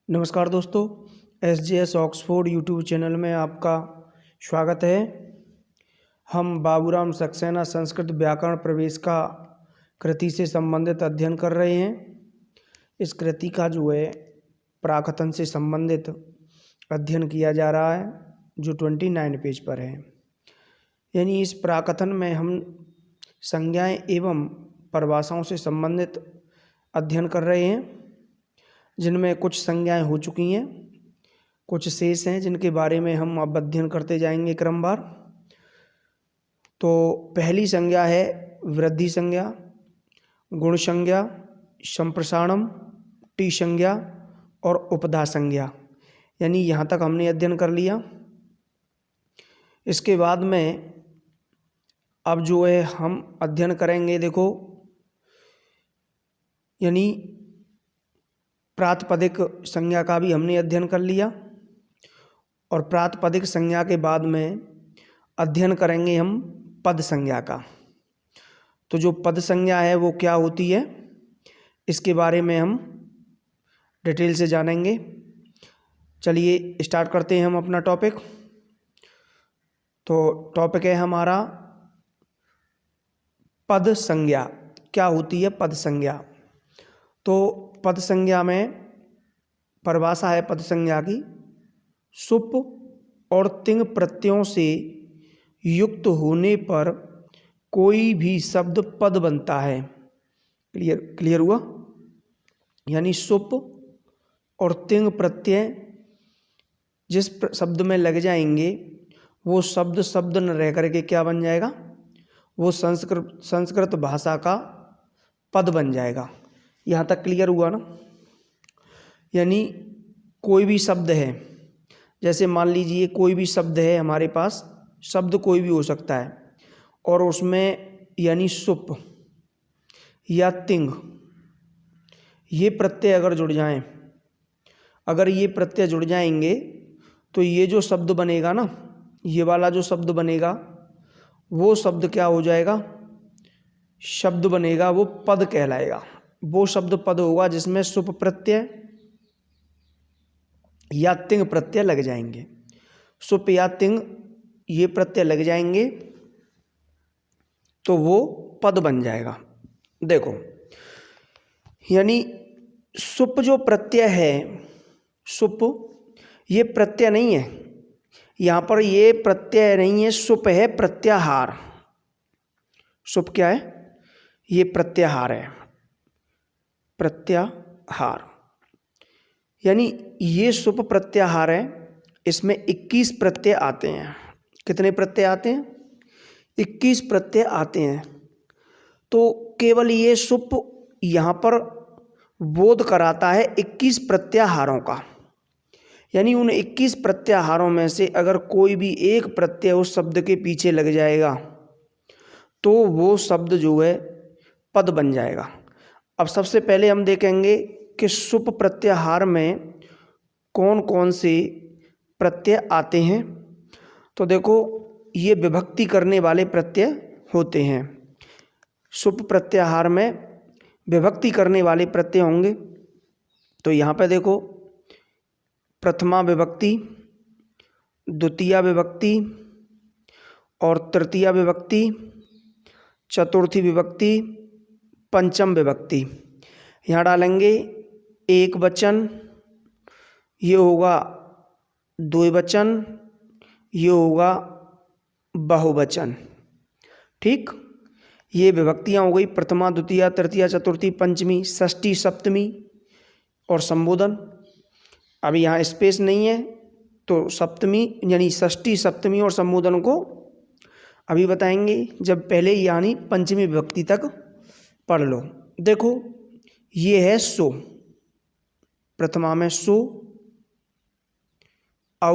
नमस्कार दोस्तों, SJS Oxford YouTube channel में आपका स्वागत है। हम बाबूराम सक्सेना संस्कृत व्याकरण प्रवेश का कृति से संबंधित अध्ययन कर रहे हैं। इस कृति का जो है प्राकथन से संबंधित अध्ययन किया जा रहा है, जो 29 पेज पर है। यानी इस प्राकथन में हम संज्ञाएं एवं परिभाषाओं से संबंधित अध्ययन कर रहे हैं, जिनमें कुछ संज्ञाएं हो चुकी हैं, कुछ शेष हैं जिनके बारे में हम अब अध्ययन करते जाएंगे क्रमवार। तो पहली संज्ञा है वृद्धि संज्ञा, गुण संज्ञा, संप्रसारणम, टी संज्ञा और उपधा संज्ञा। यानी यहाँ तक हमने अध्ययन कर लिया। इसके बाद में अब जो है हम अध्ययन करेंगे, देखो, यानी प्रातिपदिक संज्ञा का भी हमने अध्ययन कर लिया और प्रातिपदिक संज्ञा के बाद में अध्ययन करेंगे हम पद संज्ञा का। तो जो पद संज्ञा है वो क्या होती है, इसके बारे में हम डिटेल से जानेंगे। चलिए स्टार्ट करते हैं हम अपना टॉपिक। तो टॉपिक है हमारा पद संज्ञा। क्या होती है पद संज्ञा? तो पद संज्ञा में परिभाषा है पद संज्ञा की, सुप और तिंग प्रत्ययों से युक्त होने पर कोई भी शब्द पद बनता है। क्लियर हुआ? यानी सुप और तिंग प्रत्यय जिस शब्द में लग जाएंगे वो शब्द न रह करके क्या बन जाएगा, वो संस्कृत भाषा का पद बन जाएगा। यहाँ तक क्लियर हुआ ना? यानी कोई भी शब्द है, जैसे मान लीजिए कोई भी शब्द है हमारे पास, शब्द कोई भी हो सकता है, और उसमें यानी सुप या तिंग ये प्रत्यय अगर जुड़ जाएं, अगर ये प्रत्यय जुड़ जाएंगे तो ये जो शब्द बनेगा ना, ये वाला जो शब्द बनेगा वो शब्द क्या हो जाएगा, शब्द बनेगा, वो पद कहलाएगा। वो शब्द पद होगा जिसमें सुप प्रत्यय या तिंग प्रत्यय लग जाएंगे। सुप या तिंग ये प्रत्यय लग जाएंगे तो वो पद बन जाएगा। देखो, यानी सुप जो प्रत्यय है, सुप ये प्रत्यय नहीं है, यहाँ पर ये प्रत्यय नहीं है, सुप है प्रत्याहार। सुप क्या है? ये प्रत्याहार है, प्रत्याहार। यानी ये सुप प्रत्याहार है। इसमें 21 प्रत्यय आते हैं। कितने प्रत्यय आते हैं? 21 प्रत्यय आते हैं। तो केवल ये सुप यहाँ पर बोध कराता है 21 प्रत्याहारों का। यानी उन 21 प्रत्याहारों में से अगर कोई भी एक प्रत्यय उस शब्द के पीछे लग जाएगा तो वो शब्द जो है पद बन जाएगा। अब सबसे पहले हम देखेंगे कि सुप प्रत्याहार में कौन कौन से प्रत्यय आते हैं। तो देखो, ये विभक्ति करने वाले प्रत्यय होते हैं। सुप प्रत्याहार में विभक्ति करने वाले प्रत्यय होंगे। तो यहाँ पे देखो, प्रथमा विभक्ति, द्वितीया विभक्ति और तृतीया विभक्ति, चतुर्थी विभक्ति, पंचम विभक्ति। यहाँ डालेंगे एक वचन, ये होगा द्विवचन, ये होगा बहुवचन। ठीक, ये विभक्तियाँ हो गई प्रथमा, द्वितीया, तृतीया, चतुर्थी, पंचमी, षष्ठी, सप्तमी और संबोधन। अब यहाँ स्पेस नहीं है तो सप्तमी यानी षष्ठी, सप्तमी और संबोधन को अभी बताएंगे, जब पहले यानी पंचमी विभक्ति तक पढ़ लो। देखो, ये है सो, प्रथमा में सो, औ,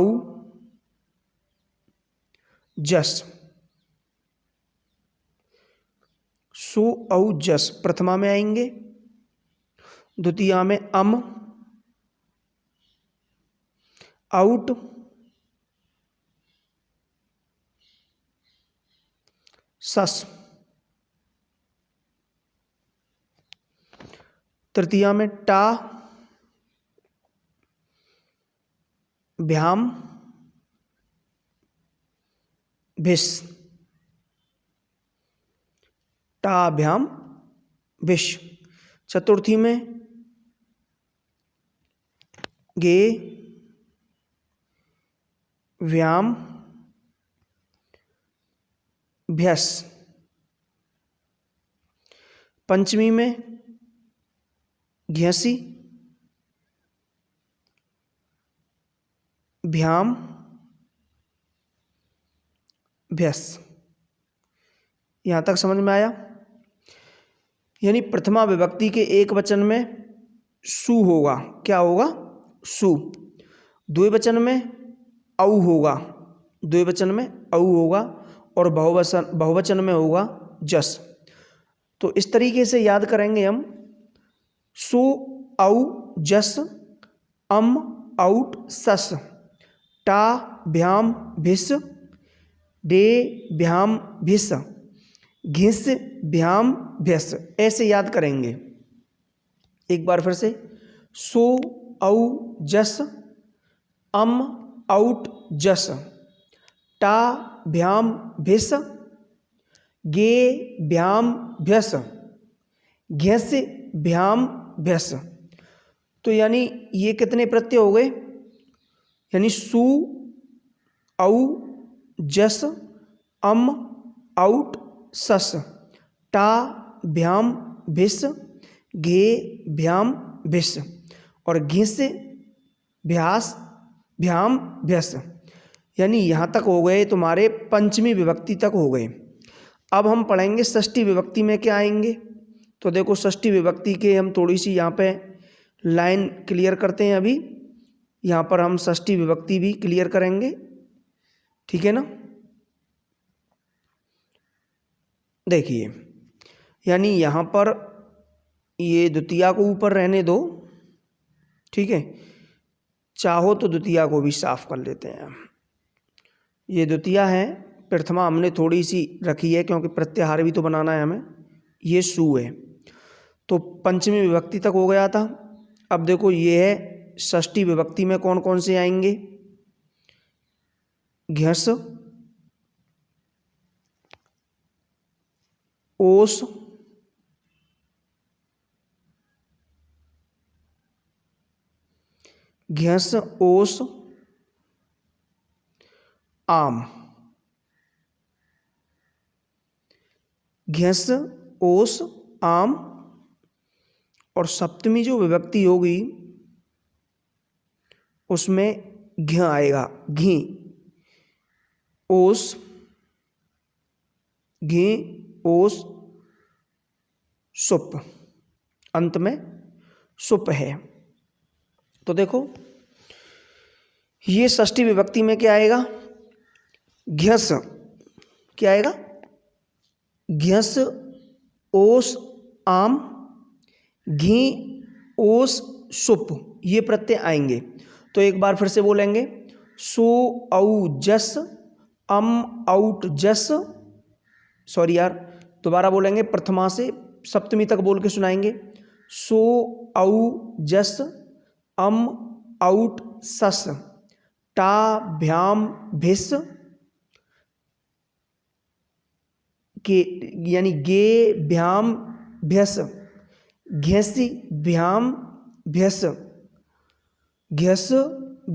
जस। सो औ जस प्रथमा में आएंगे। द्वितीया में अम, आउट, सस। तृतीया में टा, भ्याम भिस, टाभ्याम भिष। चतुर्थी में गे व्याम भ्यस। पंचमी में घ्यसी भ्याम भ्यस। यहां तक समझ में आया? यानी प्रथमा विभक्ति के एक वचन में सु होगा, क्या होगा? सु। द्विवचन में औ होगा, द्विवचन में औ होगा, और बहुवचन में होगा जस। तो इस तरीके से याद करेंगे हम। सु औ जस, अम औट सस, टा भ्याम भिस, डे भ्याम भिस, घिस भ्याम भ्यस। ऐसे याद करेंगे। एक बार फिर से। सो औ जस, अम औट जस, टा भ्याम भिस, गे भ्याम भ्यस, घ्यस भ्याम भ्यस। तो यानी ये कितने प्रत्यय हो गए? यानी सु औ जस, अम औट सस, टा भ्याम भिस, घे भ्याम भिस, और घिस भ्यास भ्याम भ्यस। यानी यहाँ तक हो गए तुम्हारे, पंचमी विभक्ति तक हो गए। अब हम पढ़ेंगे षष्ठी विभक्ति में क्या आएंगे। तो देखो षष्ठी विभक्ति के हम थोड़ी सी यहाँ पे लाइन क्लियर करते हैं। अभी यहाँ पर हम षष्ठी विभक्ति भी क्लियर करेंगे, ठीक है ना। देखिए, यानी यहाँ पर ये द्वितीया को ऊपर रहने दो, ठीक है। चाहो तो द्वितीया को भी साफ कर लेते हैं। ये द्वितीया है, प्रथमा हमने थोड़ी सी रखी है क्योंकि प्रत्याहार भी तो बनाना है हमें। ये सु है, तो पंचमी विभक्ति तक हो गया था। अब देखो ये है षष्ठी विभक्ति में कौन कौन से आएंगे। घ्यस, ओस, घ्यस ओस आम, घ्यस ओस आम। और सप्तमी जो विभक्ति होगी उसमें घ आएगा, घी, ओस, घी, ओस, सुप, अंत में सुप है। तो देखो ये षष्ठी विभक्ति में क्या आएगा? घ्यस, क्या आएगा? घ्यस ओस आम, घी ओस सुप, ये प्रत्यय आएंगे। तो एक बार फिर से बोलेंगे। सो औ जस, अम औट जस, सॉरी यार, दोबारा बोलेंगे प्रथमा से सप्तमी तक बोल के सुनाएंगे। सो औ जस, अम औट सस, टा भ्याम भिस, के यानी गे भ्याम भ्यस, घ्यसी भ्याम भ्यस, घ्यस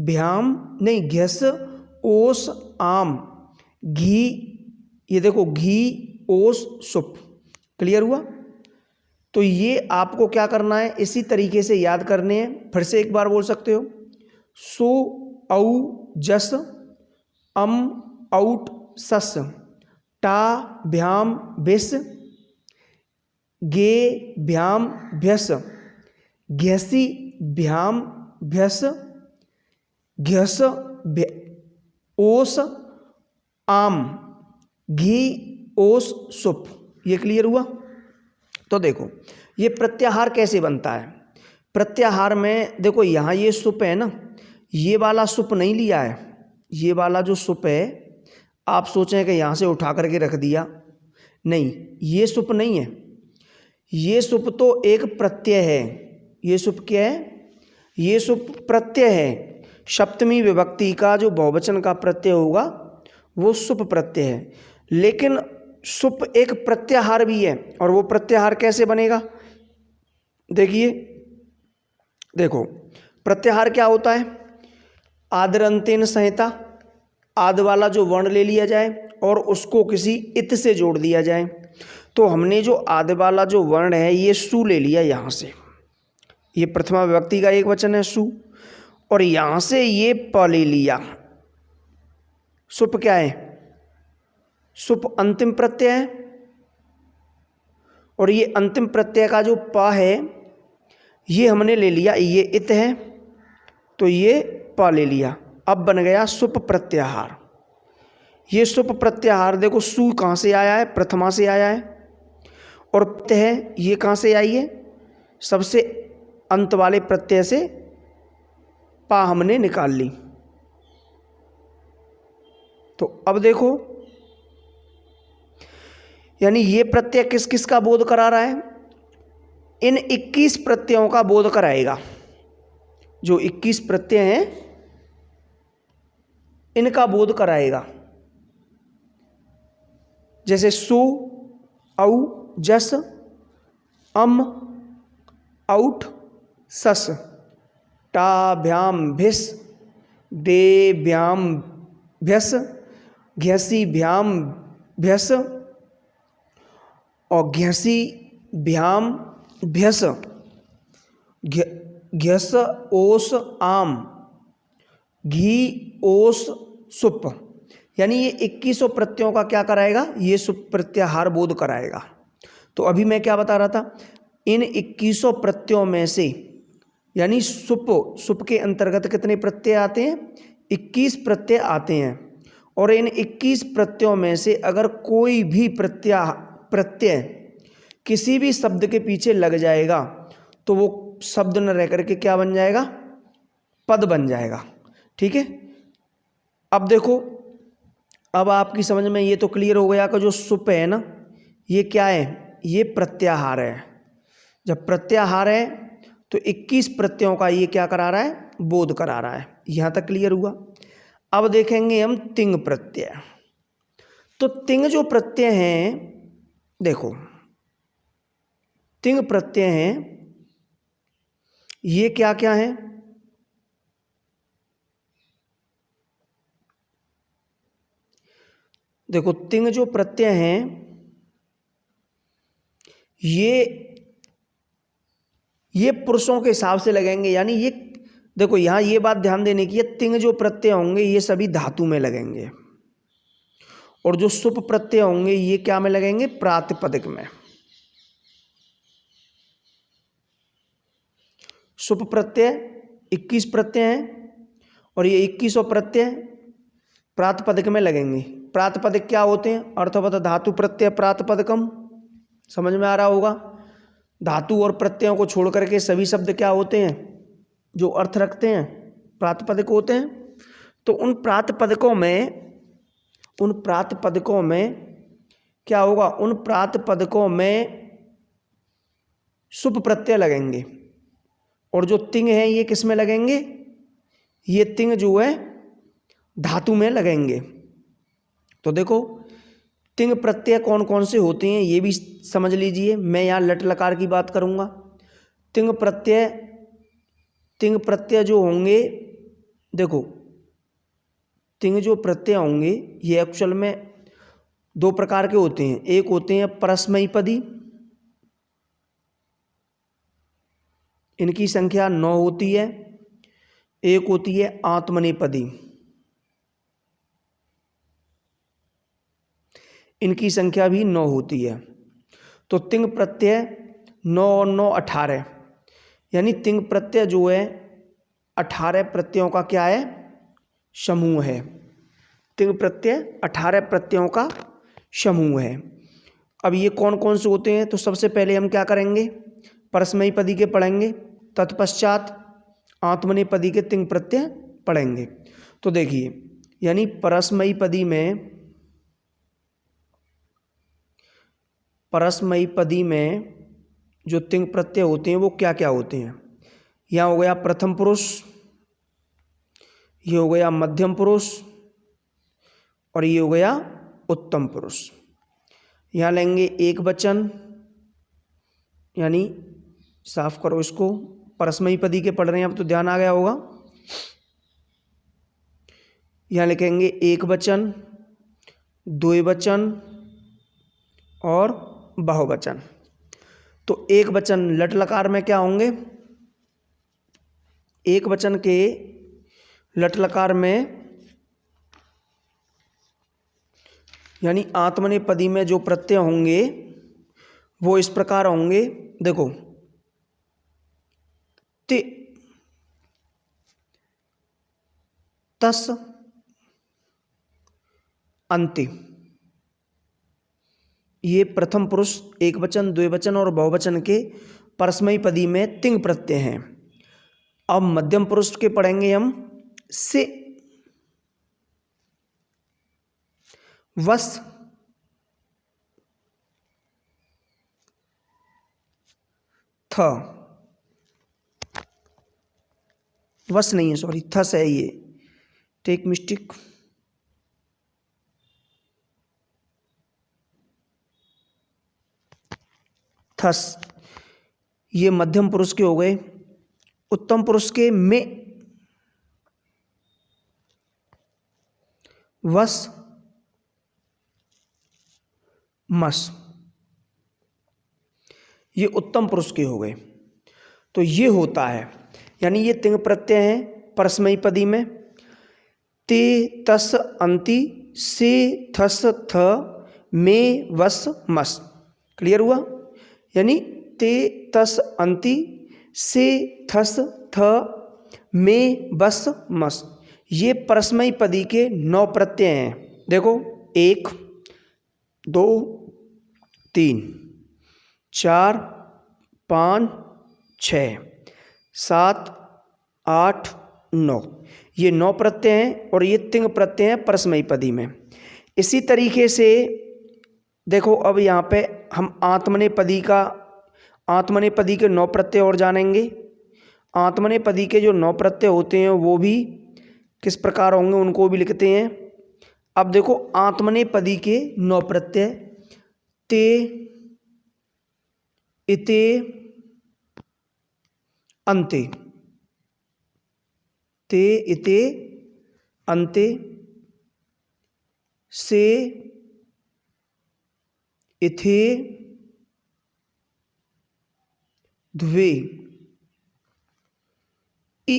भ्याम नहीं घ्यस ओस आम, घी, ये देखो घी ओस सुप। क्लियर हुआ? तो ये आपको क्या करना है, इसी तरीके से याद करने हैं। फिर से एक बार बोल सकते हो। सो औ जस, अम औट सस, टा भ्याम भिस, गे भ्याम भ्यस, घ्यसी भ्याम भ्यस, घ्यस ओस आम, घी ओस सुप। ये क्लियर हुआ? तो देखो ये प्रत्याहार कैसे बनता है। प्रत्याहार में देखो यहाँ ये सुप है ना, ये वाला सुप नहीं लिया है। ये वाला जो सुप है आप सोचें कि यहाँ से उठा करके रख दिया, नहीं, ये सुप नहीं है। ये सुप तो एक प्रत्यय है। ये सुप क्या है? ये सुप प्रत्यय है। सप्तमी विभक्ति का जो बहुवचन का प्रत्यय होगा वो सुप प्रत्यय है। लेकिन सुप एक प्रत्याहार भी है, और वो प्रत्याहार कैसे बनेगा? देखिए, देखो प्रत्याहार क्या होता है? आदरंतेन संहिता, आद वाला जो वर्ण ले लिया जाए और उसको किसी इत से जोड़ दिया जाए। तो हमने जो आद वाला जो वर्ण है ये सु ले लिया यहाँ से, ये प्रथमा विभक्ति का एक वचन है सु, और यहाँ से ये प ले लिया। सुप क्या है? सुप अंतिम प्रत्यय है, और ये अंतिम प्रत्यय का जो प है ये हमने ले लिया, ये इत है तो ये प ले लिया। अब बन गया सुप प्रत्याहार। ये सुप प्रत्याहार देखो, सु कहाँ से आया है? प्रथमा से आया है, और प्रत्यय है ये कहाँ से आई है? सबसे अंत वाले प्रत्यय से पा हमने निकाल ली। तो अब देखो, यानी ये प्रत्यय किस किस का बोध करा रहा है? इन 21 प्रत्ययों का बोध कराएगा। जो 21 प्रत्यय हैं इनका बोध कराएगा। जैसे सु, औ, जस, अम, औठ, सस, टा, भ्याम, भिस, दे, भ्याम, भ्यस, घ्यसी, भ्याम, भ्यस, और घ्यसी, भ्याम, भ्यस, घ्यस, ओस, आम, घी, ओस, सुप। यानी ये 21 प्रत्ययों का क्या कराएगा? ये सुप प्रत्याहार बोध कराएगा। तो अभी मैं क्या बता रहा था? इन 21 प्रत्ययों में से, यानी सुप के अंतर्गत कितने प्रत्यय आते हैं? 21 प्रत्यय आते हैं। और इन 21 प्रत्ययों में से अगर कोई भी प्रत्यय किसी भी शब्द के पीछे लग जाएगा तो वो शब्द न रह करके क्या बन जाएगा? पद बन जाएगा। ठीक है। अब देखो, अब आपकी समझ में ये तो क्लियर हो गया कि जो सुप है ना, ये क्या है? ये प्रत्याहार है। जब प्रत्याहार है तो 21 प्रत्ययों का ये क्या करा रहा है? बोध करा रहा है। यहां तक क्लियर हुआ। अब देखेंगे हम तिंग प्रत्यय। तो तिंग जो प्रत्यय हैं, देखो तिंग प्रत्यय हैं ये क्या क्या है? देखो तिंग जो प्रत्यय हैं ये पुरुषों के हिसाब से लगेंगे। यानी ये देखो, यहां ये बात ध्यान देने की है, तिंग जो प्रत्यय होंगे ये सभी धातु में लगेंगे, और जो सुप प्रत्यय होंगे ये क्या में लगेंगे? प्रातिपदिक में। सुप प्रत्यय 21 प्रत्यय हैं, और ये 21 प्रत्यय प्रातिपदिक में लगेंगे। प्रातिपदिक क्या होते हैं? अर्थवत धातु प्रत्यय प्रातिपदिकम। समझ में आ रहा होगा। धातु और प्रत्ययों को छोड़ करके सभी शब्द क्या होते हैं? जो अर्थ रखते हैं प्रातिपदिक होते हैं। तो उन प्रातिपदिकों में क्या होगा? उन प्रातिपदिकों में सुप प्रत्यय लगेंगे, और जो तिंग है ये किस में लगेंगे? ये तिंग जो है धातु में लगेंगे। तो देखो तिंग प्रत्यय कौन कौन से होते हैं ये भी समझ लीजिए। मैं यहाँ लट लकार की बात करूँगा। तिंग प्रत्यय जो होंगे, देखो तिंग जो प्रत्यय होंगे ये एक्चुअल में 2 प्रकार के होते हैं। एक होते हैं परस्मैपदी, इनकी संख्या 9 होती है। एक होती है आत्मनेपदी, इनकी संख्या भी 9 होती है। तो तिंग प्रत्यय 9 और 9 18, यानी तिंग प्रत्यय जो है 18 प्रत्ययों का क्या है? समूह है। तिंग प्रत्यय 18 प्रत्ययों का समूह है। अब ये कौन कौन से होते हैं? तो सबसे पहले हम क्या करेंगे? परस्मैपदी के पढ़ेंगे, तत्पश्चात आत्मनेपदी के तिंग प्रत्यय पढ़ेंगे। तो देखिए, यानी परस्मैपदी में जो तिंग प्रत्यय होते हैं वो क्या क्या होते हैं? यहाँ हो गया प्रथम पुरुष, ये हो गया मध्यम पुरुष और ये हो गया उत्तम पुरुष। यहाँ लेंगे एक वचन, यानी साफ करो इसको, परस्मैपदी के पढ़ रहे हैं अब तो ध्यान आ गया होगा। यहाँ लिखेंगे एक वचन, द्विवचन और बहुवचन। तो एक वचन लट लकार में क्या होंगे? एक वचन के लट लकार में यानी आत्मनेपदी में जो प्रत्यय होंगे वो इस प्रकार होंगे, देखो, ति, तस, अंति। ये प्रथम पुरुष एक वचन, द्विवचन और बहुवचन के परस्मैपदी में तिंग प्रत्यय हैं। अब मध्यम पुरुष के पढ़ेंगे हम से, वस, थ, वस नहीं है, सॉरी थस है, ये टेक मिस्टेक। थस, ये मध्यम पुरुष के हो गए। उत्तम पुरुष के में वस, मस, ये उत्तम पुरुष के हो गए। तो ये होता है, यानी ये तिंग प्रत्यय हैं परस्मैपदी में, ते, तस, अंति, से, थस, थ, में, वस, मस। क्लियर हुआ? यानी ते, तस, अंति, से, थस, थ, में, वस, मस, ये परस्मैपदी के 9 प्रत्यय हैं। देखो 1, 2, 3, 4, 5, 6, 7, 8, 9, ये 9 प्रत्यय हैं और ये तिंग प्रत्यय हैं परस्मैपदी में। इसी तरीके से देखो अब यहाँ पे हम आत्मनेपदी के 9 प्रत्यय और जानेंगे। आत्मनेपदी के जो 9 प्रत्यय होते हैं वो भी किस प्रकार होंगे उनको भी लिखते हैं। अब देखो आत्मनेपदी के 9 प्रत्यय, ते, इते, अन्ते, ते, इते, अन्ते, से, इथे, द्वे, इ,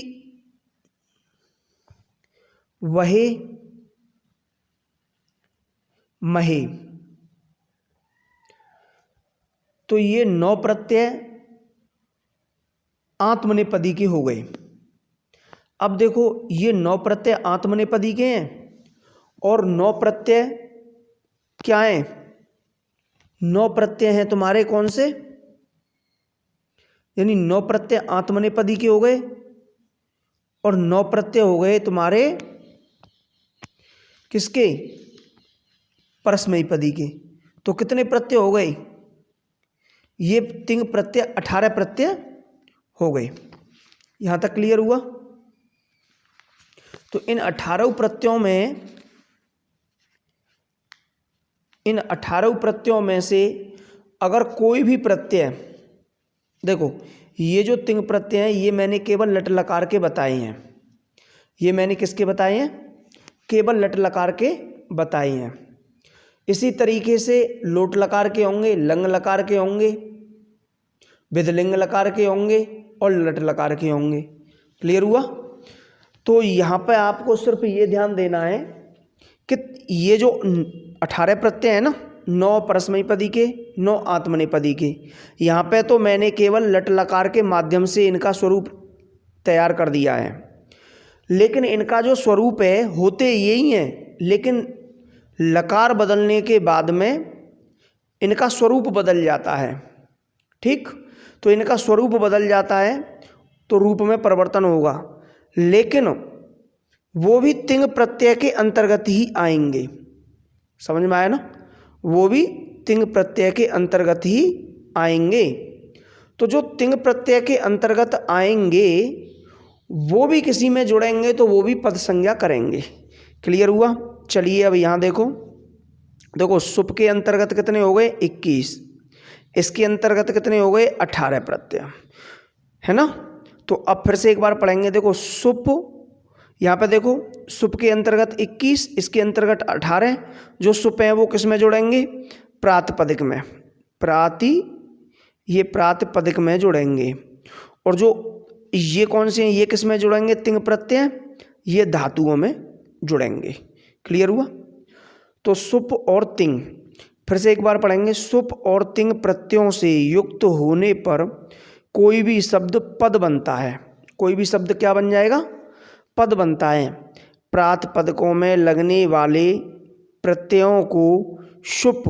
वहे, महे। तो ये 9 प्रत्यय आत्मनेपदी के हो गए। अब देखो ये 9 प्रत्यय आत्मनेपदी के हैं और 9 प्रत्यय क्या हैं? 9 प्रत्यय हैं तुम्हारे कौन से? यानी 9 प्रत्यय आत्मनेपदी के हो गए और 9 प्रत्यय हो गए तुम्हारे किसके? परस्मैपदी के। तो कितने प्रत्यय हो गए? ये तिंग प्रत्यय 18 प्रत्यय हो गए। यहां तक क्लियर हुआ? तो इन 18 प्रत्ययों में से अगर कोई भी प्रत्यय, देखो ये जो तिंग प्रत्यय हैं ये मैंने केवल लट लकार के बताए हैं। ये मैंने किसके बताए हैं? केवल लट लकार के बताए हैं। इसी तरीके से लोट लकार के होंगे, लंग लकार के होंगे, विधिलिंग लकार के होंगे और लट लकार के होंगे। क्लियर हुआ? तो यहाँ पे आपको सिर्फ ये ध्यान देना है कि ये जो 18 प्रत्यय है ना, 9 परस्मैपदी के, 9 आत्मनेपदी के, यहाँ पे तो मैंने केवल लट लकार के माध्यम से इनका स्वरूप तैयार कर दिया है। लेकिन इनका जो स्वरूप है होते यही हैं, लेकिन लकार बदलने के बाद में इनका स्वरूप बदल जाता है। ठीक? तो इनका स्वरूप बदल जाता है तो रूप में परिवर्तन होगा, लेकिन वो भी तिंग प्रत्यय के अंतर्गत ही आएंगे। समझ में आया ना? वो भी तिंग प्रत्यय के अंतर्गत ही आएंगे। तो जो तिंग प्रत्यय के अंतर्गत आएंगे वो भी किसी में जुड़ेंगे तो वो भी पद संज्ञा करेंगे। क्लियर हुआ? चलिए अब यहाँ देखो, देखो सुप के अंतर्गत कितने हो गए 21, इसके अंतर्गत कितने हो गए 18 प्रत्यय, है ना। तो अब फिर से एक बार पढ़ेंगे। देखो सुप, यहाँ पे देखो सुप के अंतर्गत 21, इसके अंतर्गत 18, जो सुप है वो किस में जुड़ेंगे? प्रातिपदिक में, ये प्रातिपदिक में जुड़ेंगे। और जो ये कौन से हैं, ये किस में जुड़ेंगे? तिंग प्रत्यय, ये धातुओं में जुड़ेंगे। क्लियर हुआ? तो सुप और तिंग, फिर से एक बार पढ़ेंगे। सुप और तिंग प्रत्ययों से युक्त होने पर कोई भी शब्द पद बनता है। कोई भी शब्द क्या बन जाएगा? पद बनता है। प्रातिपदिकों में लगने वाले प्रत्ययों को शुप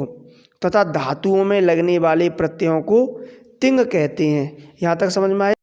तथा धातुओं में लगने वाले प्रत्ययों को तिंग कहते हैं। यहाँ तक समझ में आया?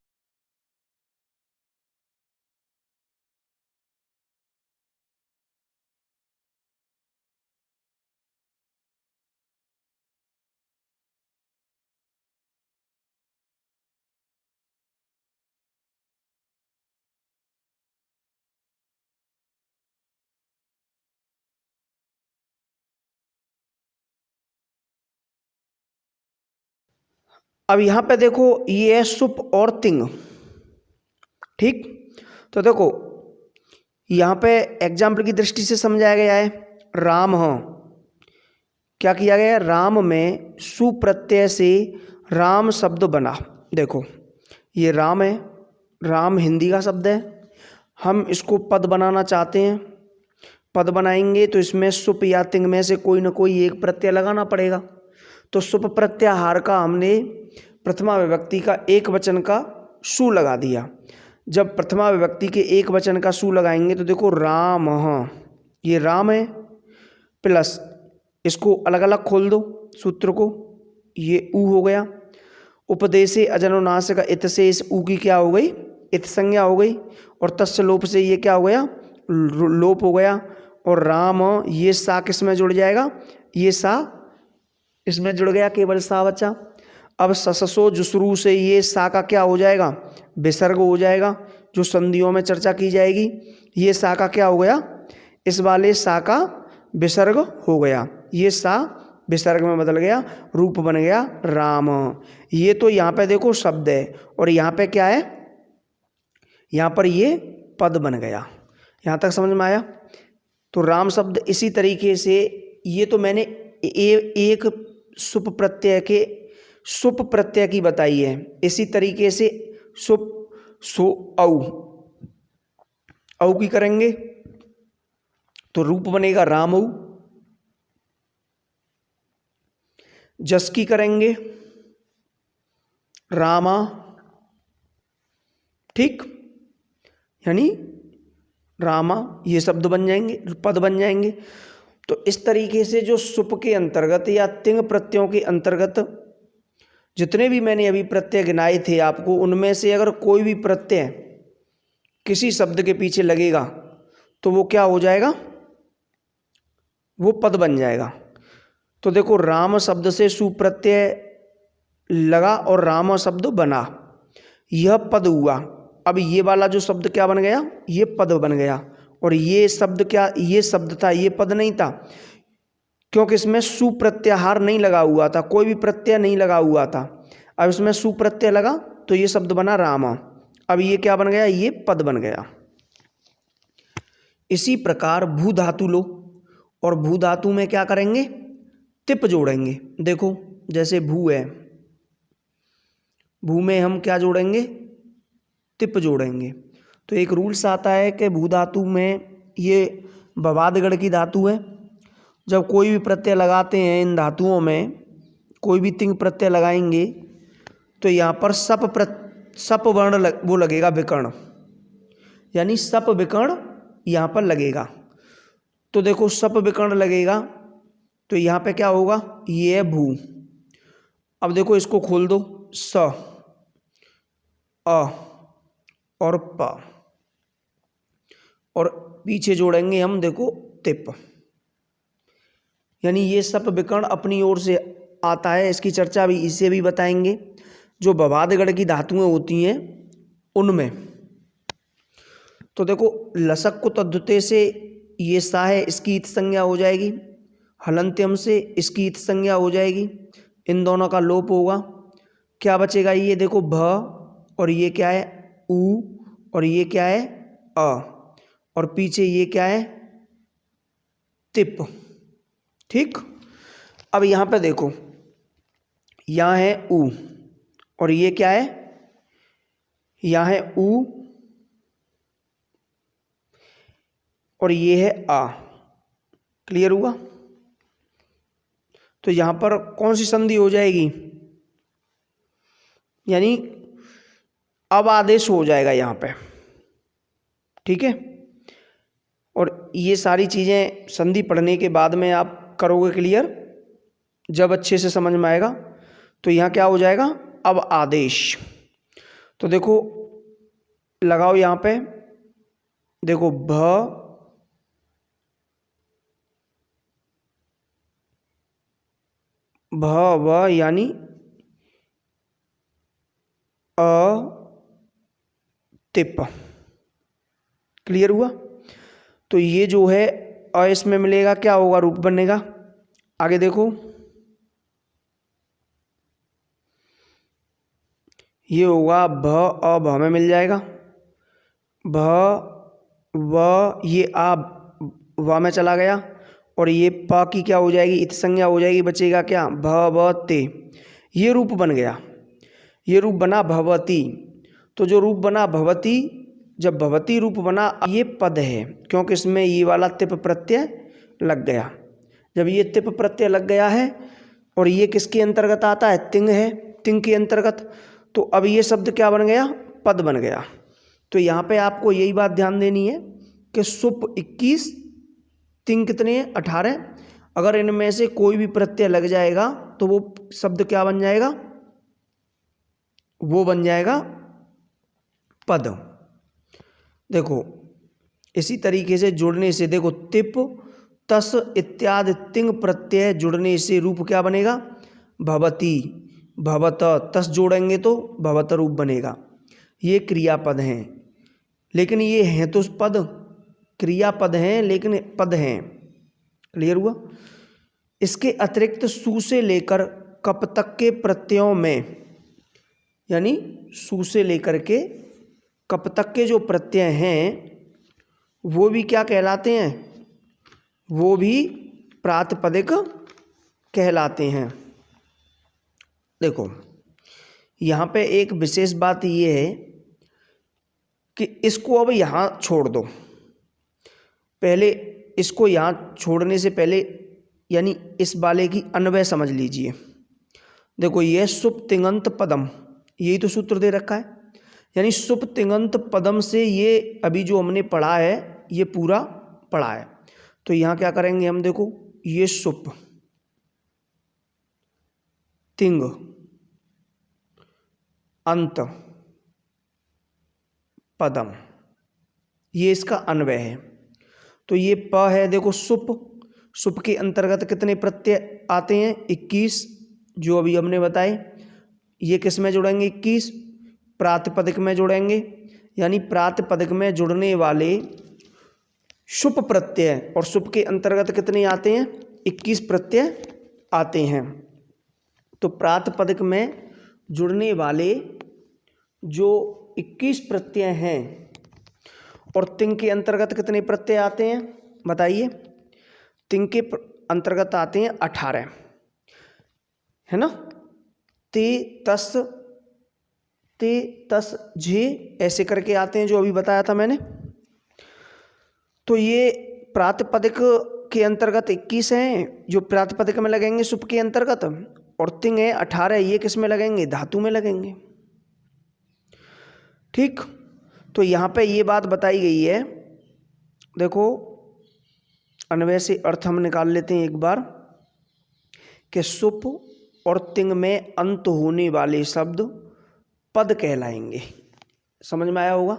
अब यहाँ पे देखो ये है सुप और तिंग, ठीक। तो देखो यहाँ पे एग्जाम्पल की दृष्टि से समझाया गया है। राम, क्या किया गया है? राम में सुप्रत्यय से राम शब्द बना। देखो ये राम है, राम हिंदी का शब्द है, हम इसको पद बनाना चाहते हैं। पद बनाएंगे तो इसमें सुप या तिंग में से कोई ना कोई एक प्रत्यय लगाना पड़ेगा। तो सुप प्रत्याहार का हमने प्रथमा विभक्ति का एक वचन का सु लगा दिया। जब प्रथमा विभक्ति के एक वचन का सु लगाएंगे तो देखो राम, ये राम है, प्लस इसको अलग अलग खोल दो सूत्र को, ये ऊ हो गया। उपदेशे अजनुनासिक इत से इस ऊ की क्या हो गई? इत संज्ञा हो गई। और तस्य लोप से ये क्या हो गया? लोप हो गया। और राम, ये सा किस में जुड़ जाएगा? ये सा इसमें जुड़ गया, केवल सा बचा। अब सससो जुसरू से ये सा का क्या हो जाएगा? विसर्ग हो जाएगा, जो संधियों में चर्चा की जाएगी। ये सा का क्या हो गया? इस वाले सा का विसर्ग हो गया, ये सा विसर्ग में बदल गया, रूप बन गया राम। ये तो यहाँ पे देखो शब्द है, और यहाँ पे क्या है? यहाँ पर ये पद बन गया। यहाँ तक समझ में आया? तो राम शब्द इसी तरीके से, ये तो मैंने एक सुप प्रत्यय की बताई है। इसी तरीके से सुप सो औ की करेंगे तो रूप बनेगा राम औ। जस की करेंगे रामा, ठीक, यानी रामा, ये शब्द बन जाएंगे, पद बन जाएंगे। तो इस तरीके से जो सुप के अंतर्गत या तिंग प्रत्ययों के अंतर्गत जितने भी मैंने अभी प्रत्यय गिनाए थे आपको, उनमें से अगर कोई भी प्रत्यय किसी शब्द के पीछे लगेगा तो वो क्या हो जाएगा? वो पद बन जाएगा। तो देखो राम शब्द से सुप्रत्यय लगा और राम शब्द बना, यह पद हुआ। अब ये वाला जो शब्द क्या बन गया? ये पद बन गया। और ये शब्द क्या? ये शब्द था, ये पद नहीं था, क्योंकि इसमें सुप्रत्याहार नहीं लगा हुआ था, कोई भी प्रत्यय नहीं लगा हुआ था। अब इसमें सुप्रत्यय लगा तो ये शब्द बना राम। अब ये क्या बन गया? ये पद बन गया। इसी प्रकार भू धातु लो, और भू धातु में क्या करेंगे? तिप जोड़ेंगे। देखो जैसे भू है, भू में हम क्या जोड़ेंगे? तिप जोड़ेंगे। तो एक रूल्स आता है कि भू धातु में, ये बवादगढ़ की धातु है, जब कोई भी प्रत्यय लगाते हैं इन धातुओं में, कोई भी तिंग प्रत्यय लगाएंगे तो यहाँ पर सप वर्ण वो लगेगा, विकर्ण, यानी सप विकर्ण यहाँ पर लगेगा। तो देखो सप विकर्ण लगेगा तो यहाँ पे क्या होगा? ये है भू। अब देखो इसको खोल दो, स, अ और प, और पीछे जोड़ेंगे हम देखो तिप, यानी ये सप विकर्ण अपनी ओर से आता है। इसकी चर्चा भी इसे भी बताएंगे। जो बवादगढ़ की धातुएं होती हैं उनमें तो देखो लसक को तद्धिते से ये सा है, इसकी इत संज्ञा हो जाएगी। हलंत्यम से इसकी इत संज्ञा हो जाएगी। इन दोनों का लोप होगा। क्या बचेगा? ये देखो भ, और ये क्या है? उ, और ये क्या है? अ, और पीछे ये क्या है? तिप। ठीक। अब यहाँ पे देखो, यहाँ है उ, और ये क्या है? यहाँ है उ, और ये है आ। क्लियर हुआ? तो यहाँ पर कौन सी संधि हो जाएगी? यानी अब आदेश हो जाएगा यहाँ पे। ठीक है। और ये सारी चीज़ें संधि पढ़ने के बाद में आप करोगे क्लियर, जब अच्छे से समझ में आएगा। तो यहाँ क्या हो जाएगा? अब आदेश। तो देखो लगाओ यहाँ पे, देखो भ, व यानी अ, तिप। क्लियर हुआ? तो ये जो है अ इसमें मिलेगा, क्या होगा? रूप बनेगा। आगे देखो, ये होगा भ, अ भ में मिल जाएगा। भ, व, ये आ व में चला गया, और ये प की क्या हो जाएगी? इत संज्ञा हो जाएगी। बचेगा क्या? भ, व, ते। ये रूप बन गया। ये रूप बना भवती। तो जो रूप बना भवती, जब भवती रूप बना, ये पद है, क्योंकि इसमें ये वाला तिप प्रत्यय लग गया। जब ये तिप प्रत्यय लग गया है, और ये किसके अंतर्गत आता है? तिंग है, तिंग के अंतर्गत। तो अब ये शब्द क्या बन गया? पद बन गया। तो यहाँ पे आपको यही बात ध्यान देनी है कि सुप 21, तिंग कितने हैं? 18। अगर इनमें से कोई भी प्रत्यय लग जाएगा तो वो शब्द क्या बन जाएगा? वो बन जाएगा पद। देखो इसी तरीके से जुड़ने से, देखो तिप, तस इत्यादि तिंग प्रत्यय जुड़ने से रूप क्या बनेगा? भवती, भवत। तस जोड़ेंगे तो भवत रूप बनेगा। ये क्रियापद हैं, लेकिन ये हैं तो पद, क्रियापद हैं लेकिन पद हैं। क्लियर हुआ? इसके अतिरिक्त सु से लेकर कप तक के प्रत्ययों में, यानी सु से लेकर के कप तक के जो प्रत्यय हैं वो भी क्या कहलाते हैं? वो भी प्रातिपदिक कहलाते हैं। देखो यहाँ पे एक विशेष बात ये है कि इसको अब यहाँ छोड़ दो। पहले इसको यहाँ छोड़ने से पहले, यानी इस वाले की अन्वय समझ लीजिए। देखो ये सुप तिङंत पदम, यही तो सूत्र दे रखा है। यानी सुप तिङंत पदम से ये अभी जो हमने पढ़ा है ये पूरा पढ़ा है। तो यहाँ क्या करेंगे हम? देखो ये सुप तिंग अंत पदम, ये इसका अन्वय है। तो ये प है, देखो सुप, सुप के अंतर्गत कितने प्रत्यय आते हैं? 21, जो अभी हमने बताए। ये किस में जुड़ेंगे? 21 प्रातिपदिक में जुड़ेंगे। यानी प्रातिपदिक में जुड़ने वाले शुप प्रत्यय, और शुप के अंतर्गत कितने आते हैं? 21 प्रत्यय आते हैं। तो प्रातिपदिक में जुड़ने वाले जो 21 प्रत्यय हैं, और तिंग के अंतर्गत कितने प्रत्यय आते हैं बताइए? तिंग के अंतर्गत आते हैं 18, है ना? ते तस झे ऐसे करके आते हैं, जो अभी बताया था मैंने। तो ये प्रातिपदिक के अंतर्गत 21 हैं जो प्रातिपदिक में लगेंगे सुप के अंतर्गत, और तिंग है 18, ये किस में लगेंगे? धातु में लगेंगे। ठीक। तो यहाँ पे ये बात बताई गई है। देखो अन्वय से अर्थ हम निकाल लेते हैं एक बार, कि सुप और तिंग में अंत होने वाले शब्द पद कहलाएंगे। समझ में आया होगा?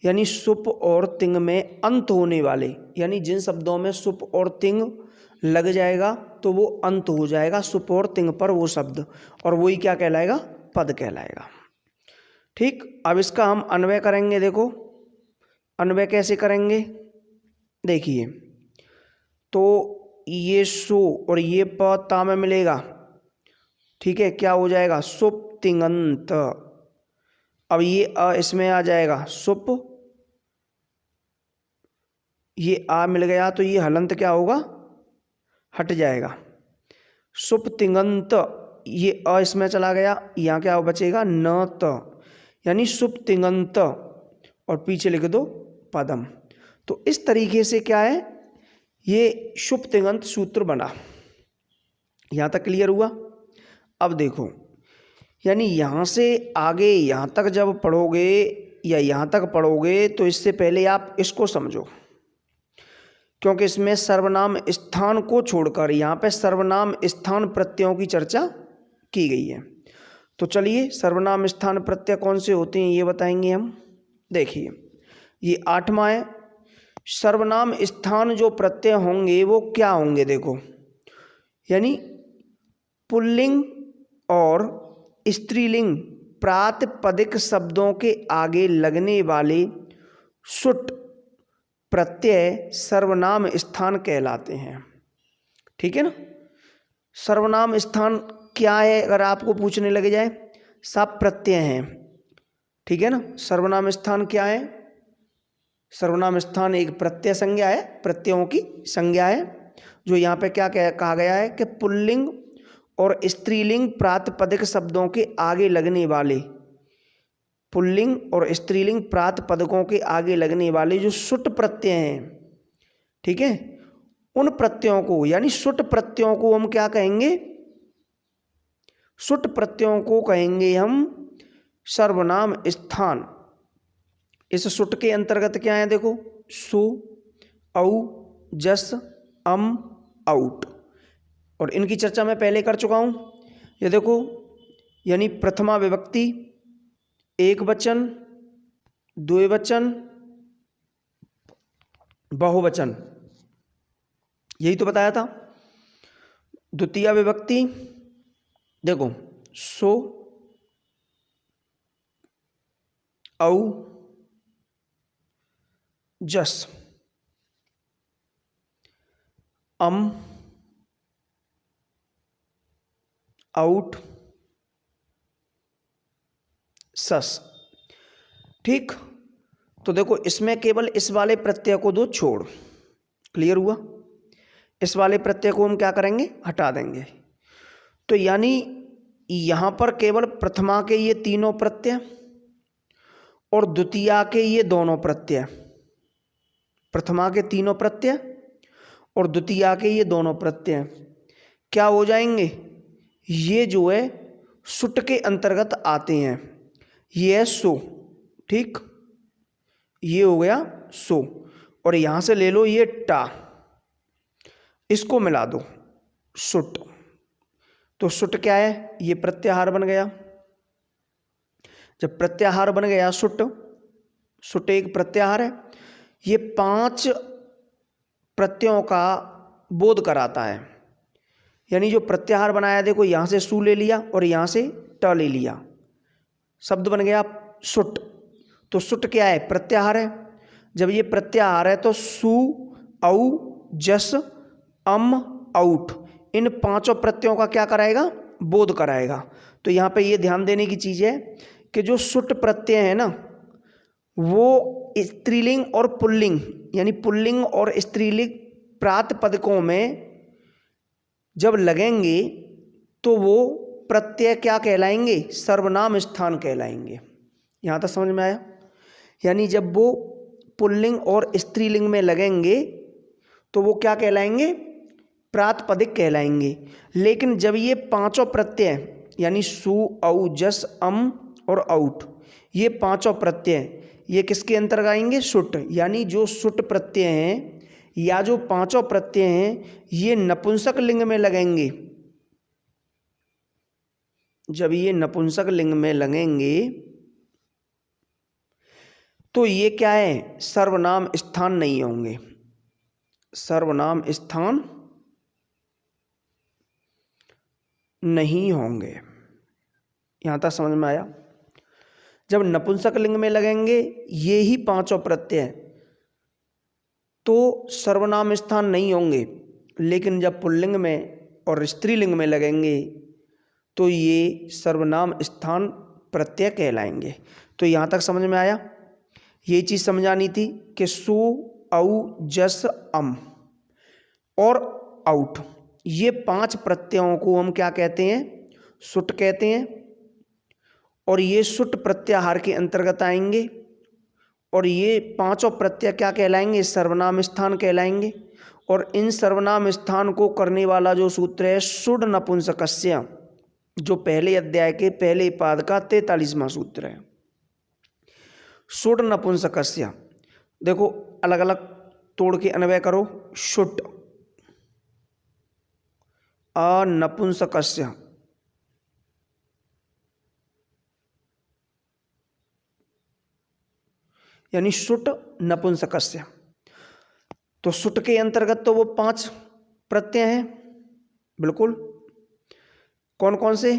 यानी सुप और तिंग में अंत होने वाले, यानी जिन शब्दों में सुप और तिंग लग जाएगा तो वो अंत हो जाएगा सुप और तिंग पर वो शब्द, और वही क्या कहलाएगा? पद कहलाएगा। ठीक। अब इसका हम अन्वय करेंगे। देखो अन्वय कैसे करेंगे? देखिए, तो ये सो और ये प ता में मिलेगा, ठीक है, क्या हो जाएगा? सुप तिङंत। अब ये अ इसमें आ जाएगा, सुप, ये आ मिल गया तो ये हलंत क्या होगा? हट जाएगा। सुप तिङंत, ये अ इसमें चला गया, यहाँ क्या बचेगा? न त, यानी सुप तिङंत, और पीछे लिख दो पदम। तो इस तरीके से क्या है, ये शुभ तिङंत सूत्र बना। यहाँ तक क्लियर हुआ? अब देखो, यानी यहाँ से आगे यहाँ तक जब पढ़ोगे या यहाँ तक पढ़ोगे तो इससे पहले आप इसको समझो, क्योंकि इसमें सर्वनाम स्थान को छोड़कर यहाँ पे सर्वनाम स्थान प्रत्ययों की चर्चा की गई है। तो चलिए, सर्वनाम स्थान प्रत्यय कौन से होते हैं ये बताएंगे हम। देखिए, ये 8वां है। सर्वनाम स्थान जो प्रत्यय होंगे वो क्या होंगे? देखो, यानी पुल्लिंग और स्त्रीलिंग प्रातिपदिक शब्दों के आगे लगने वाले सुट प्रत्यय सर्वनाम स्थान कहलाते हैं। ठीक है ना? सर्वनाम स्थान क्या है अगर आपको पूछने लगे जाए? सब प्रत्यय हैं। ठीक है ना? सर्वनाम स्थान क्या है? सर्वनाम स्थान एक प्रत्यय संज्ञा है, प्रत्ययों की संज्ञा है, जो यहाँ पे क्या कहा गया है कि पुल्लिंग और स्त्रीलिंग प्रातिपदिक शब्दों के आगे लगने वाले, पुल्लिंग और स्त्रीलिंग प्रातिपदिकों के आगे लगने वाले जो सुट प्रत्यय हैं, ठीक है, उन प्रत्ययों को, यानी सुट प्रत्ययों को हम क्या कहेंगे? सुट प्रत्ययों को कहेंगे हम सर्वनाम स्थान। इस सुट के अंतर्गत क्या है? देखो, सु, औ, जस, अम, आउट, और इनकी चर्चा मैं पहले कर चुका हूं। ये देखो, यानी प्रथमा विभक्ति, एक वचन, द्विवचन, बहुवचन, यही तो बताया था। द्वितीय विभक्ति, देखो, सो, औ, जस, अम, आउट, सस। ठीक, तो देखो, इसमें केवल इस वाले प्रत्यय को दो छोड़। क्लियर हुआ? इस वाले प्रत्यय को हम क्या करेंगे? हटा देंगे। तो यानी यहां पर केवल प्रथमा के ये तीनों प्रत्यय और द्वितीया के ये दोनों प्रत्यय, प्रथमा के तीनों प्रत्यय और द्वितीया के ये दोनों प्रत्यय क्या हो जाएंगे? ये जो है सुट के अंतर्गत आते हैं। ये है सो, ठीक, ये हो गया सो, और यहां से ले लो ये टा, इसको मिला दो, सुट। तो सुट क्या है? ये प्रत्याहार बन गया। जब प्रत्याहार बन गया सुट, सुट एक प्रत्याहार है, ये 5 प्रत्ययों का बोध कराता है। यानी जो प्रत्याहार बनाया, देखो, यहां से सु ले लिया और यहां से ट ले लिया, शब्द बन गया सुट। तो सुट क्या है? प्रत्याहार है। जब ये प्रत्याहार है तो सु, औ, जस, अम, आउट, इन 5 प्रत्ययों का क्या कराएगा? बोध कराएगा। तो यहाँ पे ये ध्यान देने की चीज है कि जो सुट प्रत्यय है ना, वो स्त्रीलिंग और पुल्लिंग, यानी पुल्लिंग और स्त्रीलिंग प्रातिपदिकों में जब लगेंगे तो वो प्रत्यय क्या कहलाएंगे? सर्वनाम स्थान कहलाएंगे। यहाँ तक समझ में आया? यानी जब वो पुल्लिंग और स्त्रीलिंग में लगेंगे तो वो क्या कहलाएंगे? प्रातिपदिक कहलाएंगे। लेकिन जब ये 5 प्रत्यय, यानी सु, औ, जस, अम और आउट, ये 5 प्रत्यय ये किसके अंतर्गत आएंगे? सुट। यानी जो सुट प्रत्यय हैं या जो 5 प्रत्यय हैं ये नपुंसक लिंग में लगेंगे। जब ये नपुंसक लिंग में लगेंगे तो ये क्या है? सर्वनाम स्थान नहीं होंगे। सर्वनाम स्थान नहीं होंगे। यहां तक समझ में आया? जब नपुंसक लिंग में लगेंगे ये ही 5 प्रत्यय तो सर्वनाम स्थान नहीं होंगे, लेकिन जब पुल्लिंग में और स्त्रीलिंग में लगेंगे तो ये सर्वनाम स्थान प्रत्यय कहलाएंगे। तो यहाँ तक समझ में आया। ये चीज़ समझानी थी कि सु, औ, जस, अम और आउट, ये 5 प्रत्ययों को हम क्या कहते हैं? सुट कहते हैं। और ये सुट प्रत्याहार के अंतर्गत आएंगे। और ये 5 प्रत्यय क्या कहलाएंगे? सर्वनाम स्थान कहलाएंगे। और इन सर्वनाम स्थान को करने वाला जो सूत्र है सुड नपुंसकस्य, जो पहले अध्याय के पहले पाद का 43वां सूत्र है, सुड नपुंसकस्य। देखो अलग अलग तोड़ के अन्वय करो। शुट अनपुंसकस्य, यानी सुट नपुंसकस्य। तो सुट के अंतर्गत तो वो 5 प्रत्यय हैं, बिल्कुल। कौन कौन से?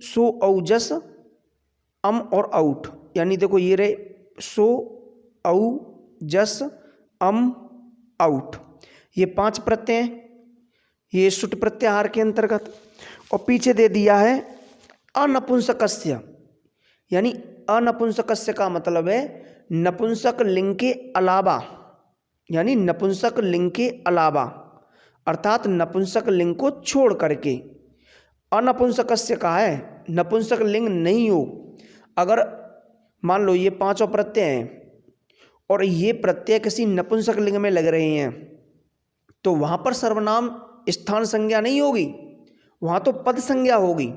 सु, औ, जस, अम और आउट। यानी देखो ये रहे सु, औ, जस, अम, आउट, ये 5 प्रत्यय हैं, ये सुट प्रत्याहार के अंतर्गत। और पीछे दे दिया है अनपुंसकस्य, यानी अनपुंसकस्य का मतलब है नपुंसक लिंग के अलावा, यानी नपुंसक लिंग के अलावा, अर्थात नपुंसक लिंग को छोड़ करके। अनपुंसकस्य कहा है, नपुंसक लिंग नहीं हो। अगर मान लो ये 5 प्रत्यय हैं और ये प्रत्यय किसी नपुंसक लिंग में लग रहे हैं, तो वहां पर सर्वनाम स्थान संज्ञा नहीं होगी, वहां तो पद संज्ञा होगी।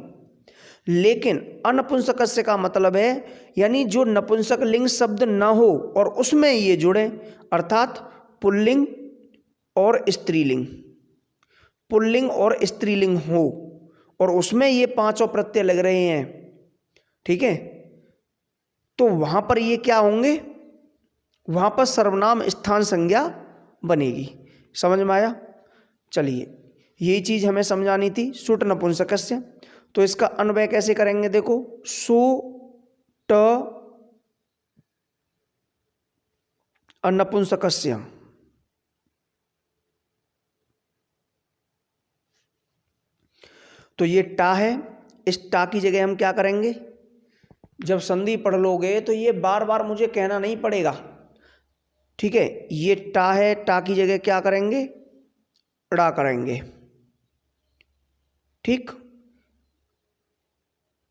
लेकिन अनपुंसकस्य का मतलब है यानी जो नपुंसक लिंग शब्द न हो और उसमें ये जुड़े, अर्थात पुल्लिंग और स्त्रीलिंग, पुल्लिंग और स्त्रीलिंग हो और उसमें ये 5 प्रत्यय लग रहे हैं, ठीक है, तो वहां पर ये क्या होंगे? वहां पर सर्वनाम स्थान संज्ञा बनेगी। समझ में आया? चलिए, यही चीज हमें समझानी थी, सुट नपुंसकस्य। तो इसका अन्वय कैसे करेंगे? देखो सु ट अनपुंसकस्य, तो ये टा है, इस टा की जगह हम क्या करेंगे? जब संधि पढ़ लोगे तो ये बार बार मुझे कहना नहीं पड़ेगा, ठीक है। ये टा है, टा की जगह क्या करेंगे? ड़ा करेंगे, ठीक।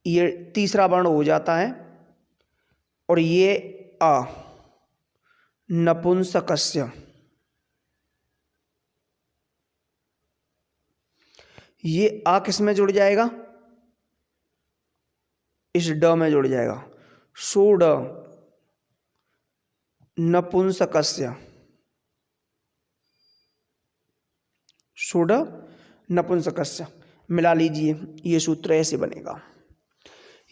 ये तीसरा वर्ण हो जाता है। और ये अ नपुंसकस्य, ये आ किस में जुड़ जाएगा? इस ड में जुड़ जाएगा। सुड नपुंसकस्य, सुड नपुंसकस्य, मिला लीजिए, ये सूत्र ऐसे बनेगा।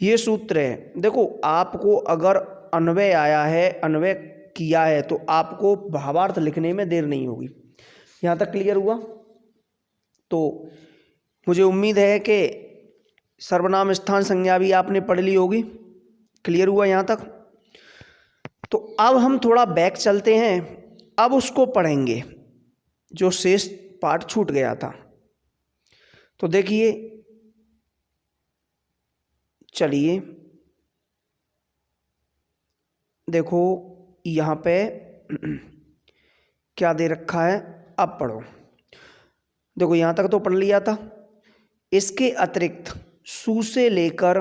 ये सूत्र है। देखो आपको अगर अन्वय आया है, अन्वय किया है, तो आपको भावार्थ लिखने में देर नहीं होगी। यहाँ तक क्लियर हुआ? तो मुझे उम्मीद है कि सर्वनाम स्थान संज्ञा भी आपने पढ़ ली होगी। क्लियर हुआ यहाँ तक? तो अब हम थोड़ा बैक चलते हैं, अब उसको पढ़ेंगे जो शेष पार्ट छूट गया था। तो देखिए, चलिए देखो यहाँ पे क्या दे रखा है, अब पढ़ो। देखो यहाँ तक तो पढ़ लिया था। इसके अतिरिक्त सु से लेकर